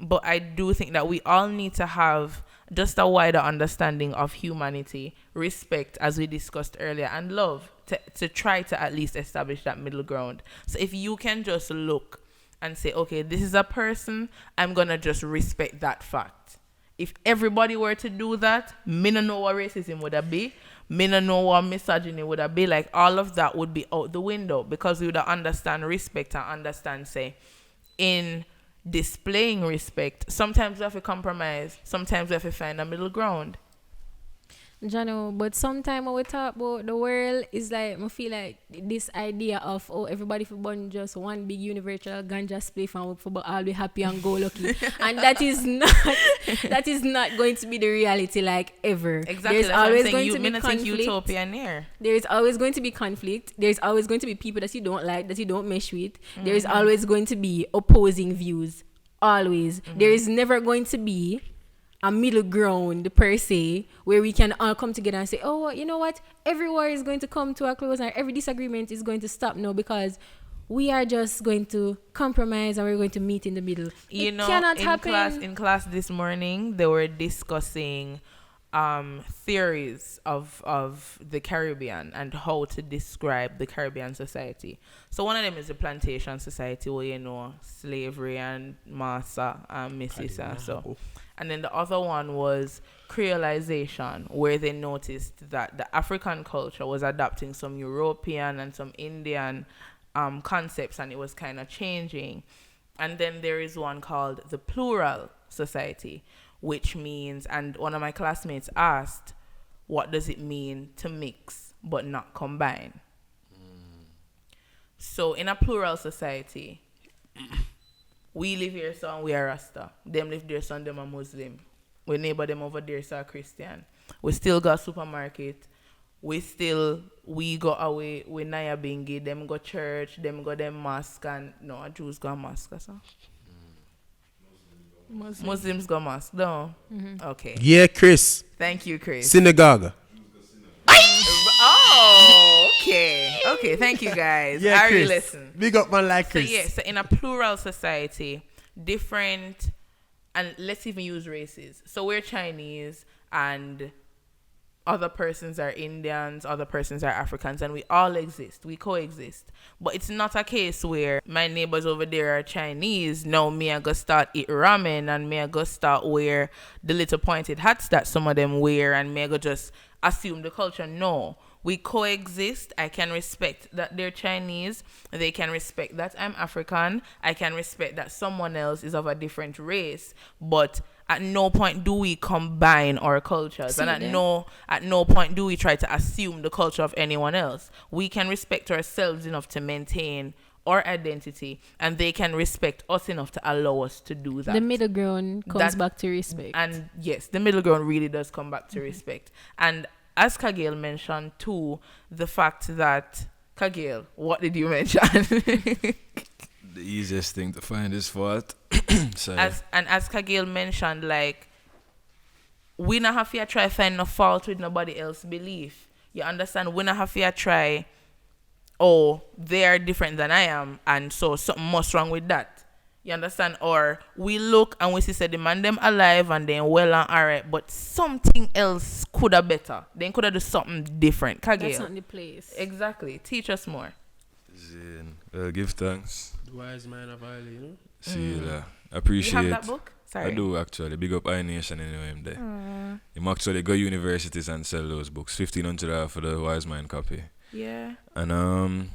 but I do think that we all need to have just a wider understanding of humanity, respect, as we discussed earlier, and love to try to at least establish that middle ground. So if you can just look and say, okay, this is a person, I'm going to just respect that fact. If everybody were to do that, me no know what racism would have be, me no know what misogyny would have be, like all of that would be out the window because we would understand respect and understand, say, in displaying respect, sometimes we have to compromise, sometimes we have to find a middle ground. Jano, but sometimes when we talk about the world, is like I feel like this idea of everybody for born just one big universal ganja spliff and for all be happy and go lucky, and that is not going to be the reality like ever. Exactly. There's always going to be conflict. Utopia near. There is always going to be conflict. There is always going to be people that you don't like, that you don't mesh with. There is always going to be opposing views. Always. There is never going to be a middle ground per se where we can all come together and say, oh, you know what, every war is going to come to a close and every disagreement is going to stop now because we are just going to compromise and we're going to meet in the middle. You know, in class this morning they were discussing theories of the Caribbean and how to describe the Caribbean society. So one of them is the plantation society where, you know, slavery and massa and mississa. So, and then the other one was creolization, where they noticed that the African culture was adopting some European and some Indian concepts, and it was kind of changing. And then there is one called the plural society, which means, and one of my classmates asked, what does it mean to mix but not combine? So in a plural society, we live here, so we are Rasta. Them live there, so them are Muslim. We neighbor them over there, so Christian. We still got supermarket. We go away with Naya Bingi. Them go church. Them go them mosque. And no, Jews go mosque, so. Muslims go mosque, no? Okay. Yeah, Chris. Thank you, Chris. Synagogue. Oh, okay. Okay, thank you, guys. Yeah, I Chris. really listen. Big up man like Chris. So in a plural society, different, and let's even use races. So we're Chinese and other persons are Indians, other persons are Africans, and we all exist. We coexist. But it's not a case where my neighbors over there are Chinese. Now me I go start eat ramen and me I go start wear the little pointed hats that some of them wear and me I go just assume the culture. No. We coexist. I can respect that they're Chinese. They can respect that I'm African. I can respect that someone else is of a different race. But at no point do we combine our cultures. And at no point do we try to assume the culture of anyone else. We can respect ourselves enough to maintain our identity, and they can respect us enough to allow us to do that. The middle ground comes back to respect. And yes, the middle ground really does come back to respect. And as Kagale mentioned too, the fact that Kagale, what did you mention? The easiest thing to find is fault. As Kagale mentioned, like, we not have to try find no fault with nobody else's belief. You understand? We not have to try, oh, they are different than I am, and so something must wrong with that. You understand? Or we look and we see the man them alive and then well and alright, but something else could have better. They could have do something different. Kagale. That's not the place. Exactly. Teach us more. Give thanks. The wise man of Ireland, See you there. Appreciate. You have that book? Sorry. I do actually. Big up I Nation anyway. I'm there. You actually go universities and sell those books. $1,500 for the Wise Mind copy. Yeah. And I'm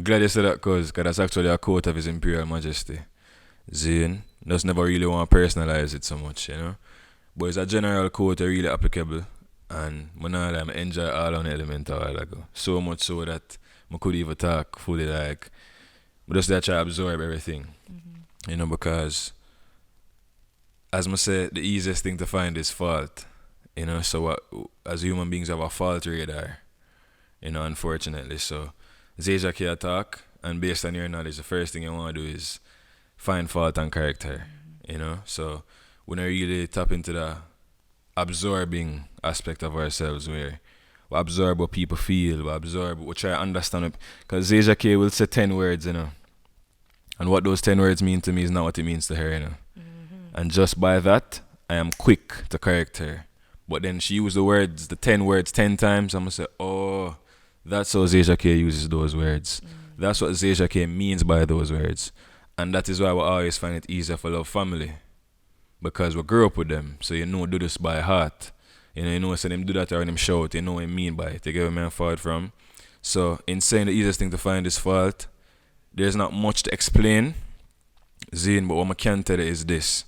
glad you said that because that's actually a quote of His Imperial Majesty. Zane just never really want to personalize it so much, you know. But it's a general quote, really applicable. And I enjoy all on element a while ago. So much so that I could even talk fully like, but just try to absorb everything. You know, because as I say, the easiest thing to find is fault. You know, so as human beings have a fault radar. You know, unfortunately. So Zasha-Kae talk, and based on your knowledge, the first thing you want to do is find fault and character. You know, so when I really tap into the absorbing aspect of ourselves where we absorb what people feel, we try to understand it. Because Zasha-Kae will say 10 words, you know. And what those 10 words mean to me is not what it means to her, you know. And just by that, I am quick to correct her. But then she used the 10 words 10 times, I'm going to say, oh, that's how Zasha-Kae uses those words. That's what Zasha-Kae means by those words. And that is why we always find it easier for love family. Because we grew up with them, so you know do this by heart. You know, so them do that or them shout, you know what I mean by it. You get where I'm forward from. So in saying the easiest thing to find is fault, there's not much to explain, Zane, but what I can tell you is this.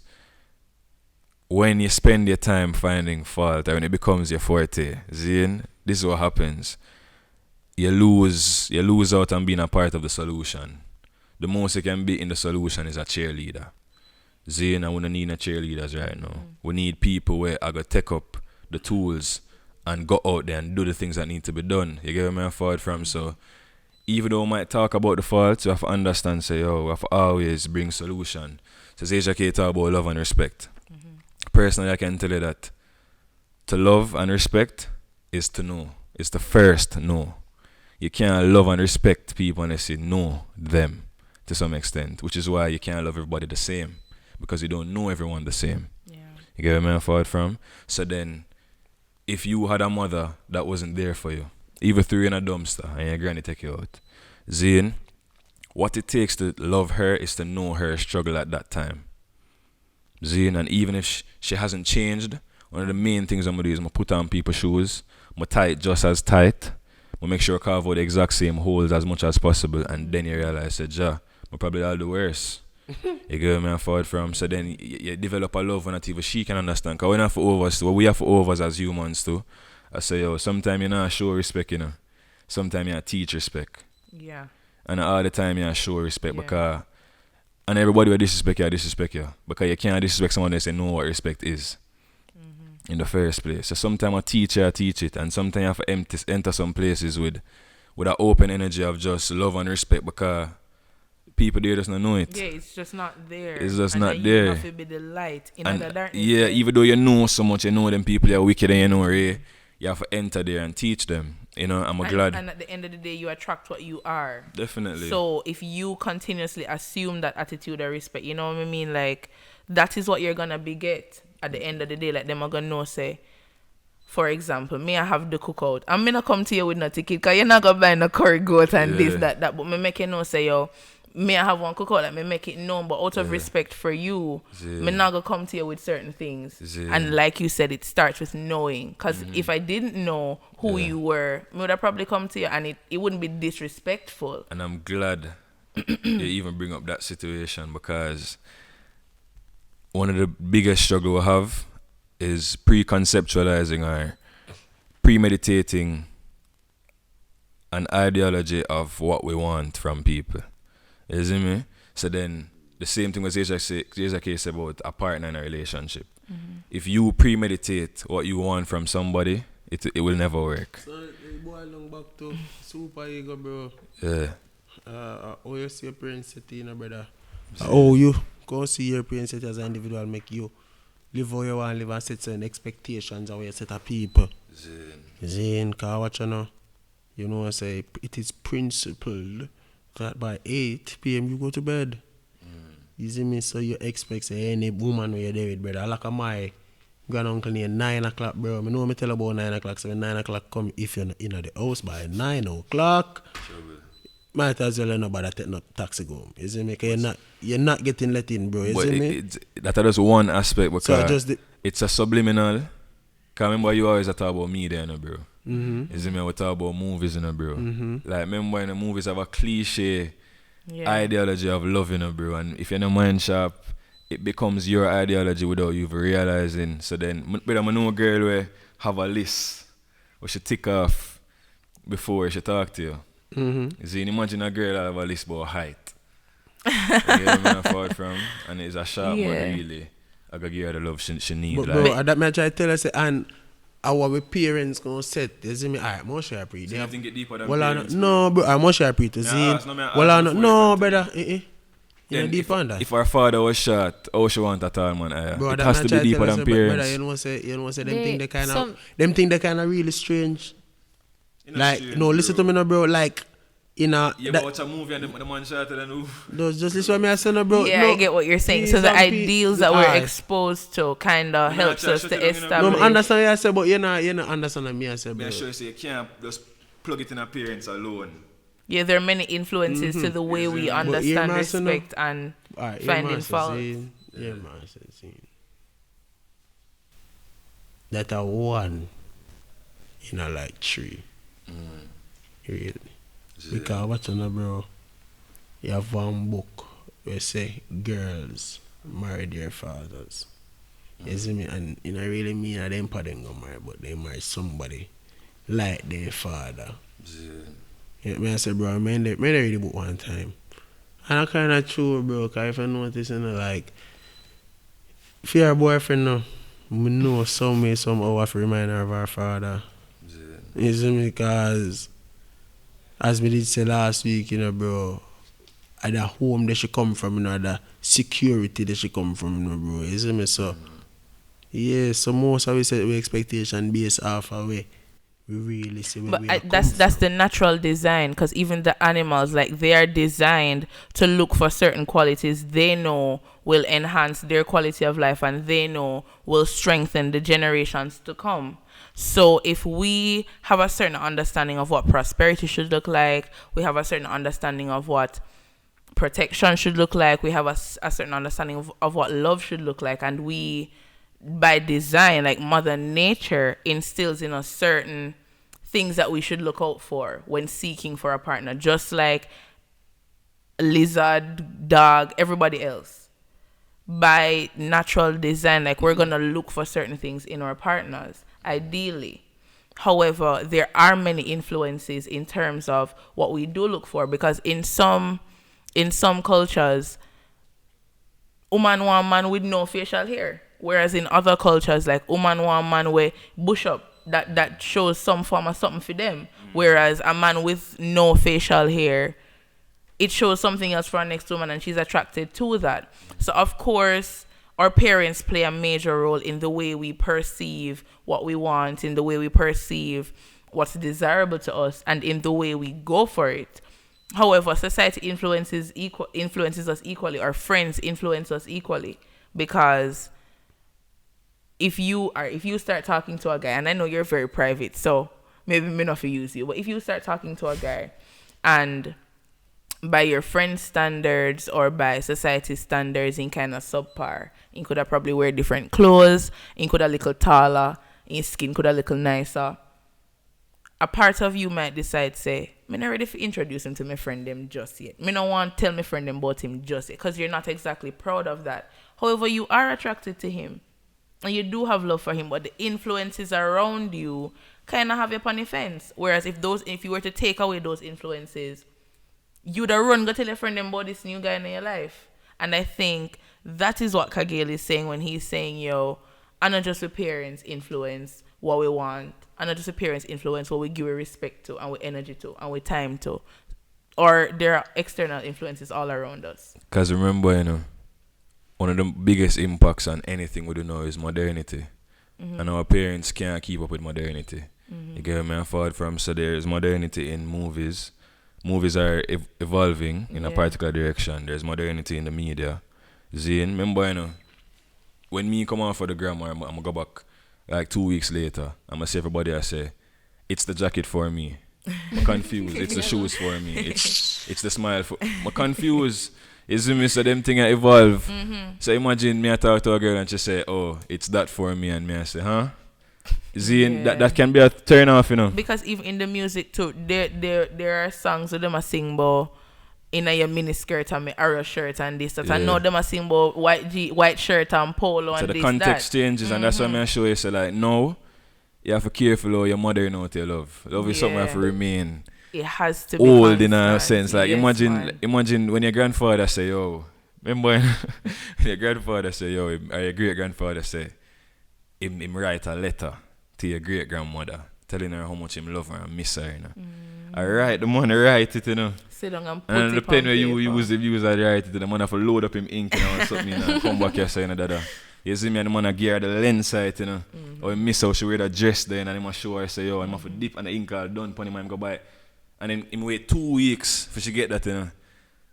When you spend your time finding fault, or when it becomes your forte, Zane, this is what happens. You lose out on being a part of the solution. The most you can be in the solution is a cheerleader. Zane, I wouldn't need no cheerleaders right now. We need people where I go take up the tools and go out there and do the things that need to be done. You get where I'm forward from? So even though we might talk about the faults, you have to understand, say, we have to always bring solution. So Zasha-Kae talk about love and respect. Personally, I can tell you that to love and respect is to know. It's the first know. You can't love and respect people unless you know them to some extent, which is why you can't love everybody the same, because you don't know everyone the same. Yeah. You get where I'm forward from? So then, if you had a mother that wasn't there for you, even threw you in a dumpster and your granny take you out, Zane, what it takes to love her is to know her struggle at that time. Zane, and even if she hasn't changed, one of the main things I'm going to do is I'm going to put on people's shoes, I'm going to tie it just as tight, I'm going to make sure I carve out the exact same holes as much as possible, and then you realize that, I'm probably all the worse. You get me forward from. So then you develop a love when not even she can understand. Because we're not for overs, what we have for overs as humans too. I say, sometimes you not show respect, you know. Sometimes you teach respect. Yeah. And all the time you show respect because, and everybody will disrespect you. Because you can't disrespect someone that say know what respect is. In the first place. So sometimes a teacher teach it, and sometimes you have to enter some places with an open energy of just love and respect because people there just don't know it. Yeah, it's just not there. It's just and not then there. You have to be the light in the darkness. Yeah, even though you know so much, you know them people are wicked and you know you have to enter there and teach them. You know, I'm glad. And at the end of the day, you attract what you are. Definitely. So if you continuously assume that attitude or respect, you know what I mean? Like, that is what you're going to beget at the end of the day. Like, them are going to know, say, for example, me I have the cookout. I'm going to come to you with no ticket because you're not going to buy no curry goat and this, that. But me make you know, say, me I have one cookout, like me make it known, but out of respect for you, me not gonna come to you with certain things. And like you said, it starts with knowing. Because if I didn't know who you were, me would have probably come to you and it wouldn't be disrespectful. And I'm glad you even bring up that situation, because one of the biggest struggle we have is pre-conceptualizing or premeditating an ideology of what we want from people. You see me? So then, the same thing as Zasha-Kae said about a partner in a relationship. If you premeditate what you want from somebody, it will never work. So, boy, long back to super ego, bro. Yeah. How you see your parents set you, brother? How you go see your parents set as an individual, make you live how you want to live and set certain expectations how you set up people. Zane, because what you know? You know, I say it is principled that by 8 p.m. you go to bed. You see me? So you expect say, any woman where you're there with, brother. Like my granduncle near 9 o'clock, bro. I know me tell about 9 o'clock. So when 9 o'clock come, if you're in the house by 9 o'clock, might as well nobody take no taxi go home. You see me? Because you're not getting let in, bro. You see me? That is one aspect, because so it's a subliminal Cause remember you always talk about media, you know, bro. Mm-hmm. Is it me? We talk about movies, you know, bro. Mm-hmm. Like remember in the movies have a cliche Yeah. ideology of love, you know, bro. And if you're in a mind sharp, it becomes your ideology without you even realizing. So then, but I'm a know girl where have a list where she tick off before she talk to you. Mm-hmm. You see, imagine a girl that have a list about height. You get where I'm forward from, and it's a sharp, but Yeah. really, I gotta give her the love she need. But Like, bro, that me I try to tell her, say, and our parents gonna set, you see me, alright, more share pre. so you think it deeper than Well, parents, no, bro, I'm more share pre to see. Nah, it's not me, I Well, ask you no, before you brother, You know, then deep on that. if our father was shot, how she want at all, man? Bro, It that has me to I be try deeper tell her, than say, parents. brother, you know, say, them They- think they kind some- of, them think they kind of really strange. You know, Like, strange, no, listen bro. to me, no, bro. Like, in a, Yeah, but watch a movie and the man shot and oof. just listen to me, I say, no, bro. Yeah, no, I get what you're saying. So these the are ideals that we're aye. exposed to kind of Yeah, helps try us shut to it down, you know, bro. No, I establish. understand what I say, but you know understand me, I say, Me bro. I sure say you can't just plug it in appearance alone. Yeah, there are many influences to the way we But understand yeah, man, so no- respect and Alright, finding fault. Yeah, man, see. That are one in a like three. Really. Because what you know, bro, you have one book where say girls marry their fathers. You see me? And you know really mean that them pa them go marry, but they marry somebody like their father. Yeah, me I say, bro, me read the book one time. And I kind of true, bro, because if I notice, you know, like, if you're a boyfriend, no, we know somehow I have to remind her of our father. You see me? Because, as we did say last week, you know, bro, at the home that she come from, you know, the security that she come from, you know, bro. You see me? So, yeah, so most of we set we expectation based off of where we really see where But we are that's the natural design, because even the animals, like, they are designed to look for certain qualities they know will enhance their quality of life and they know will strengthen the generations to come. So if we have a certain understanding of what prosperity should look like, we have a certain understanding of what protection should look like, we have a certain understanding of what love should look like, and we, by design, like Mother Nature instills in us certain things that we should look out for when seeking for a partner, just like lizard, dog, everybody else. By natural design, like, we're gonna look for certain things in our partners, ideally. However, there are many influences in terms of what we do look for, because in some cultures, woman want man with no facial hair, whereas in other cultures, like, woman want man with bush up that shows some form of something for them, whereas a man with no facial hair, it shows something else for our next woman and she's attracted to that. So of course our parents play a major role in the way we perceive what we want, in the way we perceive what's desirable to us, and in the way we go for it. However, society influences us equally. Our friends influence us equally, because if you start talking to a guy, and I know you're very private, so maybe me not to use you, but if you start talking to a guy and by your friend's standards or by society standards in kind of subpar, he could have probably wear different clothes, he could have a little taller, his skin could have a little nicer. A part of you might decide, say, me not ready to introduce him to my friend them just yet. Me not want to tell my friend them about him just yet, because you're not exactly proud of that. However, you are attracted to him and you do have love for him, but the influences around you kind of have you upon the fence. Whereas if you were to take away those influences, you'd have run go tell your friend them about this new guy in your life. And I think that is what Kagale is saying when he's saying, yo, and not just the parents influence what we want, and not just the parents influence what we give respect to and with energy to and with time to, or there are external influences all around us. Because remember, you know, one of the biggest impacts on anything we do now is modernity. And our parents can't keep up with modernity. You get me forward from, so there's modernity in movies. Movies are evolving in a particular direction. There's modernity in the media. Zane, remember, you know, when me come out for the grammar, I'm going to go back like 2 weeks later. I'm going to say everybody, I say, it's the jacket for me. I'm confused. It's the shoes for me. It's the smile for I'm confused. Is me, so them thing evolve. So imagine me I talk to a girl and she say, oh, it's that for me, and me I say, huh? Zine, that can be a turn off, you know. Because even in the music too, there are songs that them a sing about in a your mini skirt and my arrow shirt and this that. I know them a sing about white shirt and polo so and the this context that. changes, and that's why I show you. So like, no, you have to be careful how your mother you know what you love. Love is something that have to remain It has to be old constant. in a sense. Like Yes, imagine when your grandfather say, yo, remember when your grandfather say, yo, or your great grandfather say, him write a letter to your great grandmother telling her how much him love her and miss her, you know. Alright, the man write it, you know. Sit down and put And it the pen where you paper. use to write it, the man have to load up him ink, you know, or something, you know, and come back here saying that. You see me, and the man gear the lens side, you know. Or he miss how she wear the dress there, and then he show her, say, yo, I'm have to dip and the ink all done, pon him and go buy. And then him wait 2 weeks for she get that, you know.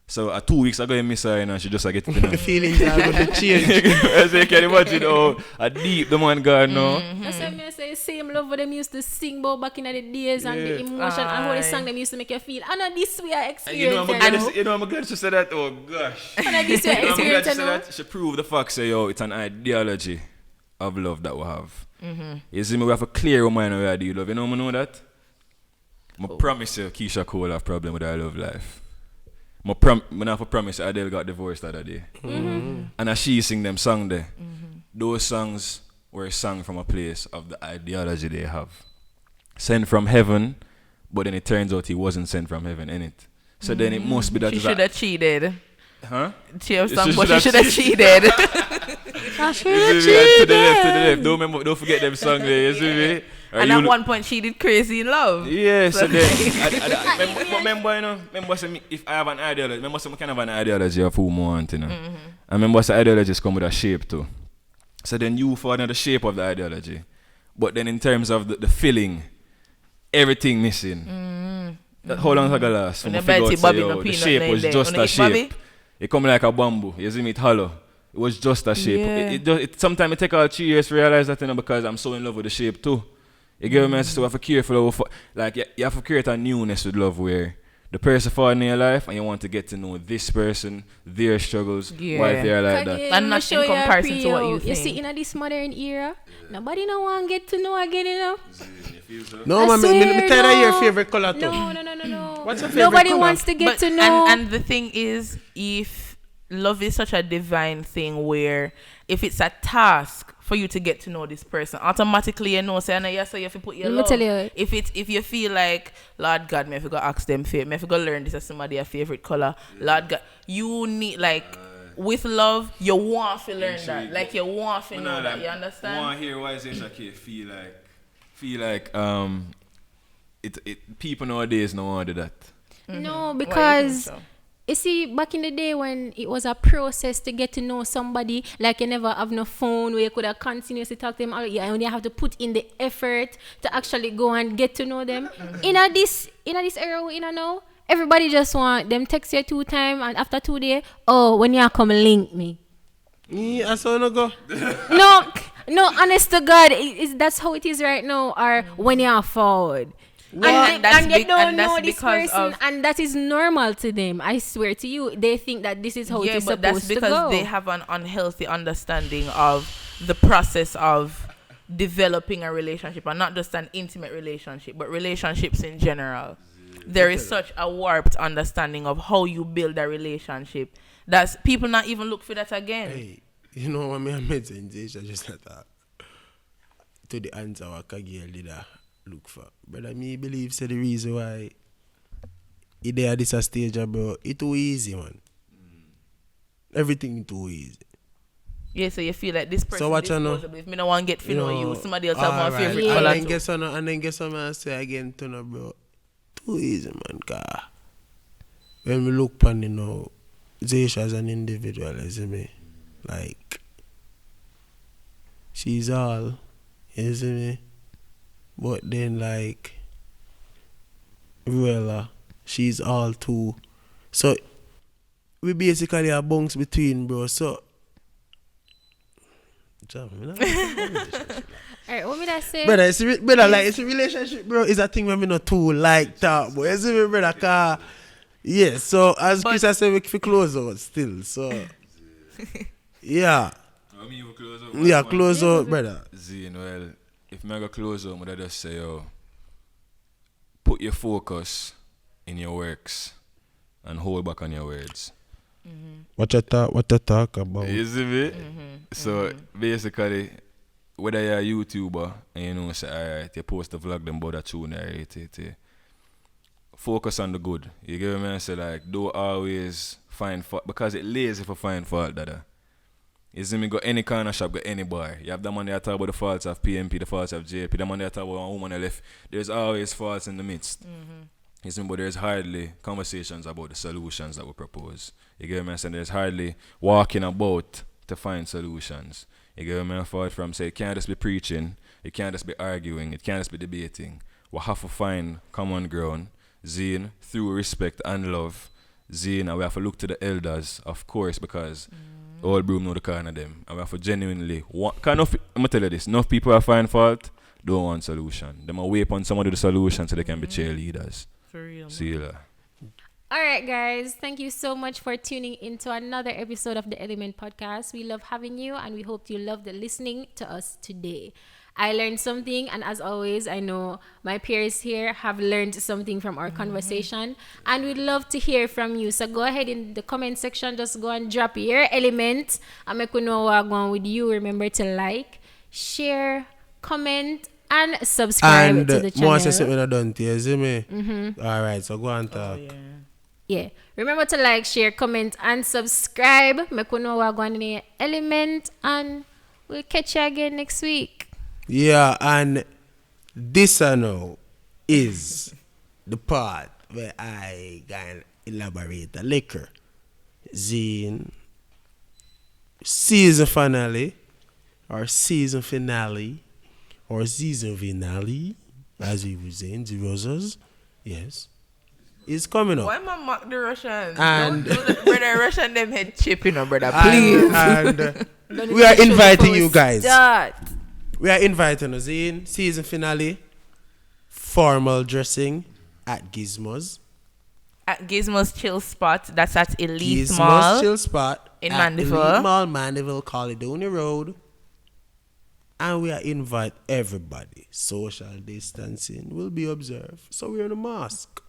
So 2 weeks ago, he miss her, you know, she just get it, you know. The feelings are going to change. As you can imagine, how deep the man got, no. That's why I say same love what them used to sing about back in the days and the emotion and how the song them used to make you feel. I know this way I experience You know, I'm glad she said that, oh gosh. I know this way I I'm glad she experience said that. She proved the fact, say, yo, it's an ideology of love that we have. You see me, we have a clear mind of how do you love. You know, I know that? I promise you, Keisha Cole have problem with her love life. I have to promise you, Adele got divorced the other day. And as she sing them song there, those songs were sung from a place of the ideology they have. Sent from heaven, but then it turns out he wasn't sent from heaven, innit? So then it must be that She should have cheated. Huh? She have sung, but she should have cheated. To the left. Don't forget them song there, you see me? And at one point she did Crazy in Love. Yeah, so then remember, you know, if I have an ideology, remember some kind of an ideology of who I want, you know. I remember some ideologies come with a shape too. So then you fall under the shape of the ideology. But then in terms of the feeling, everything missing. How long has it last? When the shape was just a shape. It come like a bamboo. You see me, it hollow. It was just a shape. Yeah. Sometimes it take all 3 years to realize that, you know, because I'm so in love with the shape too. You get me? So you have to care for like you have to create a newness with love where the person fall in your life and you want to get to know this person, their struggles, why they're like that. And not in comparison to what you think. You see, in this modern era, nobody no one get to know again, you know. No, man, let me tell you your favorite color too. No. What's your favorite Nobody color? wants to get to know. And the thing is, if love is such a divine thing where if it's a task for you to get to know this person, automatically you know, say, yes, so you have to put your love. Let me tell you. If you feel like, Lord God, me have to go ask them, me have to go learn this as somebody a favorite color. Lord God, you need, like, with love, you want to learn that. Like, you want to know that, you understand? I want to hear why Zasha-Kae feel like people nowadays don't want to do that. No, Why you because think so? you see, back in the day when it was a process to get to know somebody, like you never have no phone where you could have continuously talk to them, you only have to put in the effort to actually go and get to know them. In this era we in now, everybody just want them text you 2 times and after 2 days, when you come link me. I saw no go. No, honest to God, that's how it is right now, or when you are forward. And they don't know this person, and that is normal to them. I swear to you, they think that this is how it is supposed to go. That's because they have an unhealthy understanding of the process of developing a relationship, and not just an intimate relationship, but relationships in general. There is such a warped understanding of how you build a relationship that people not even look for that again. Hey, you know what I made sensation just that to the answer what Kagale did look for. But I believe the reason why it there at this stage, bro, it too easy, man. Everything too easy. Yeah, so you feel like this person so what disposable. If me no want get to know you, somebody else have my right. favorite color And too. then get some and say again to no, bro. Too easy, man. Cause when we look upon, you know, Zasha as an individual, you see me? Like, she's all, you see me? But then, like, Rueyella, she's all too. So, we basically are bunks between, bro. So, Alright, what would I say? brother, it's a relationship, bro. It's a thing when we not too like that, boy. You see me, brother? Cause, yeah, so, as Chris I said, we close out still, so. Yeah. I mean, you close out. Yeah, close out, brother. Zine, well, if me go close up, I just say, yo, put your focus in your works and hold back on your words. What you talk about? You see me? So basically, whether you're a YouTuber and you know, say, alright, you post a vlog them about a tune, alright, focus on the good. You get me? I say, like, don't always find fault, because it's lazy for find fault, dada. You see me? Go any kind of shop, go any bar. You have the money that talk about the faults of PMP, the faults of JP, the money that talk about one woman left. There's always faults in the midst. You see me? But there's hardly conversations about the solutions that we propose. You get me? I say, there's hardly walking about to find solutions. You get me? I thought from say, you can't just be preaching, you can't just be arguing, it can't just be debating. We have to find common ground, Zine, through respect and love. Zine, and we have to look to the elders, of course, because all broom know the kind of them. And we have to genuinely want, I'm going to tell you this, enough people who find fault don't want solution. They might wait on someone to do the solution so they can be cheerleaders. For real. See you later. All right, guys. Thank you so much for tuning into another episode of the Element Podcast. We love having you, and we hope you loved listening to us today. I learned something, and as always, I know my peers here have learned something from our conversation, and we'd love to hear from you. So go ahead in the comment section, just go and drop your element, and make we know what's going with you. Remember to like, share, comment, and subscribe to the channel. And more something I done to you, see me? All right, so go and talk. Yeah. Remember to like, share, comment, and subscribe. Make we know what's going in the element, and we'll catch you again next week. Yeah, and this I know is the part where I can elaborate a liquor. Zine season finale or season finale or season finale, as we were saying, the Rosas, yes, is coming up. Why am I mock the Russians? And Brother Russian them head chipping up, brother. Please. And we are inviting you guys. We are inviting us in season finale, formal dressing at Gizmos. At Gizmo's Chill Spot, that's at Elite Gizmos Mall Chill Spot in at Mandeville. Elite Mall, Mandeville, Caledonia Road. And we are invite everybody. Social distancing will be observed. So we're in a mask.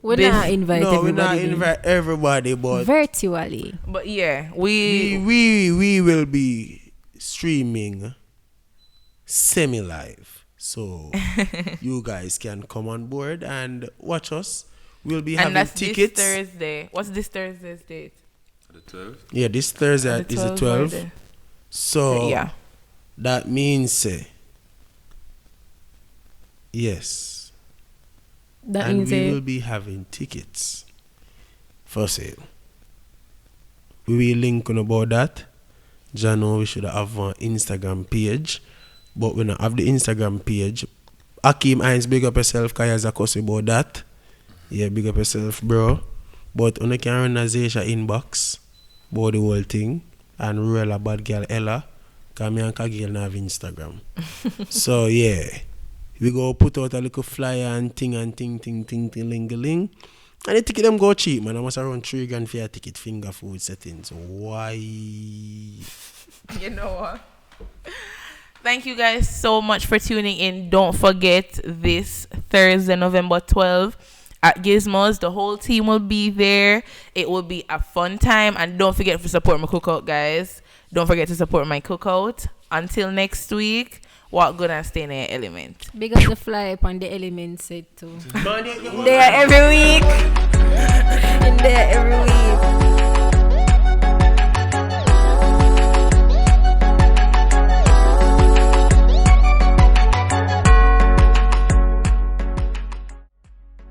We're not invite No, we're everybody. not invite everybody, but virtually. But yeah, we we will be streaming semi-live, so you guys can come on board and watch us. We'll be having that's tickets. this Thursday. What's this Thursday's date? The 12th? Yeah, this Thursday is the 12th. So yeah, that means yes, That and means we will be having tickets for sale. We will link on about that. Jano, we should have an Instagram page, but we don't have the Instagram page. Akeem Hines, big up yourself, Kaya's a cuss about that. Yeah, big up yourself, bro. But on can run a Zasha inbox about the whole thing, and Rueyella bad girl Ella, because me and Kagale have Instagram. So yeah, we go put out a little flyer and ting, ling. And the ticket them go cheap, man. I must around $3,000 for a ticket, finger food settings. So why? you know what? Thank you guys so much for tuning in. Don't forget this Thursday, November 12th at Gizmos. The whole team will be there. It will be a fun time. And don't forget to support my cookout, guys. Don't forget to support my cookout. Until next week, walk good and stay in your element. Big up the fly up on the element set too. They are every week.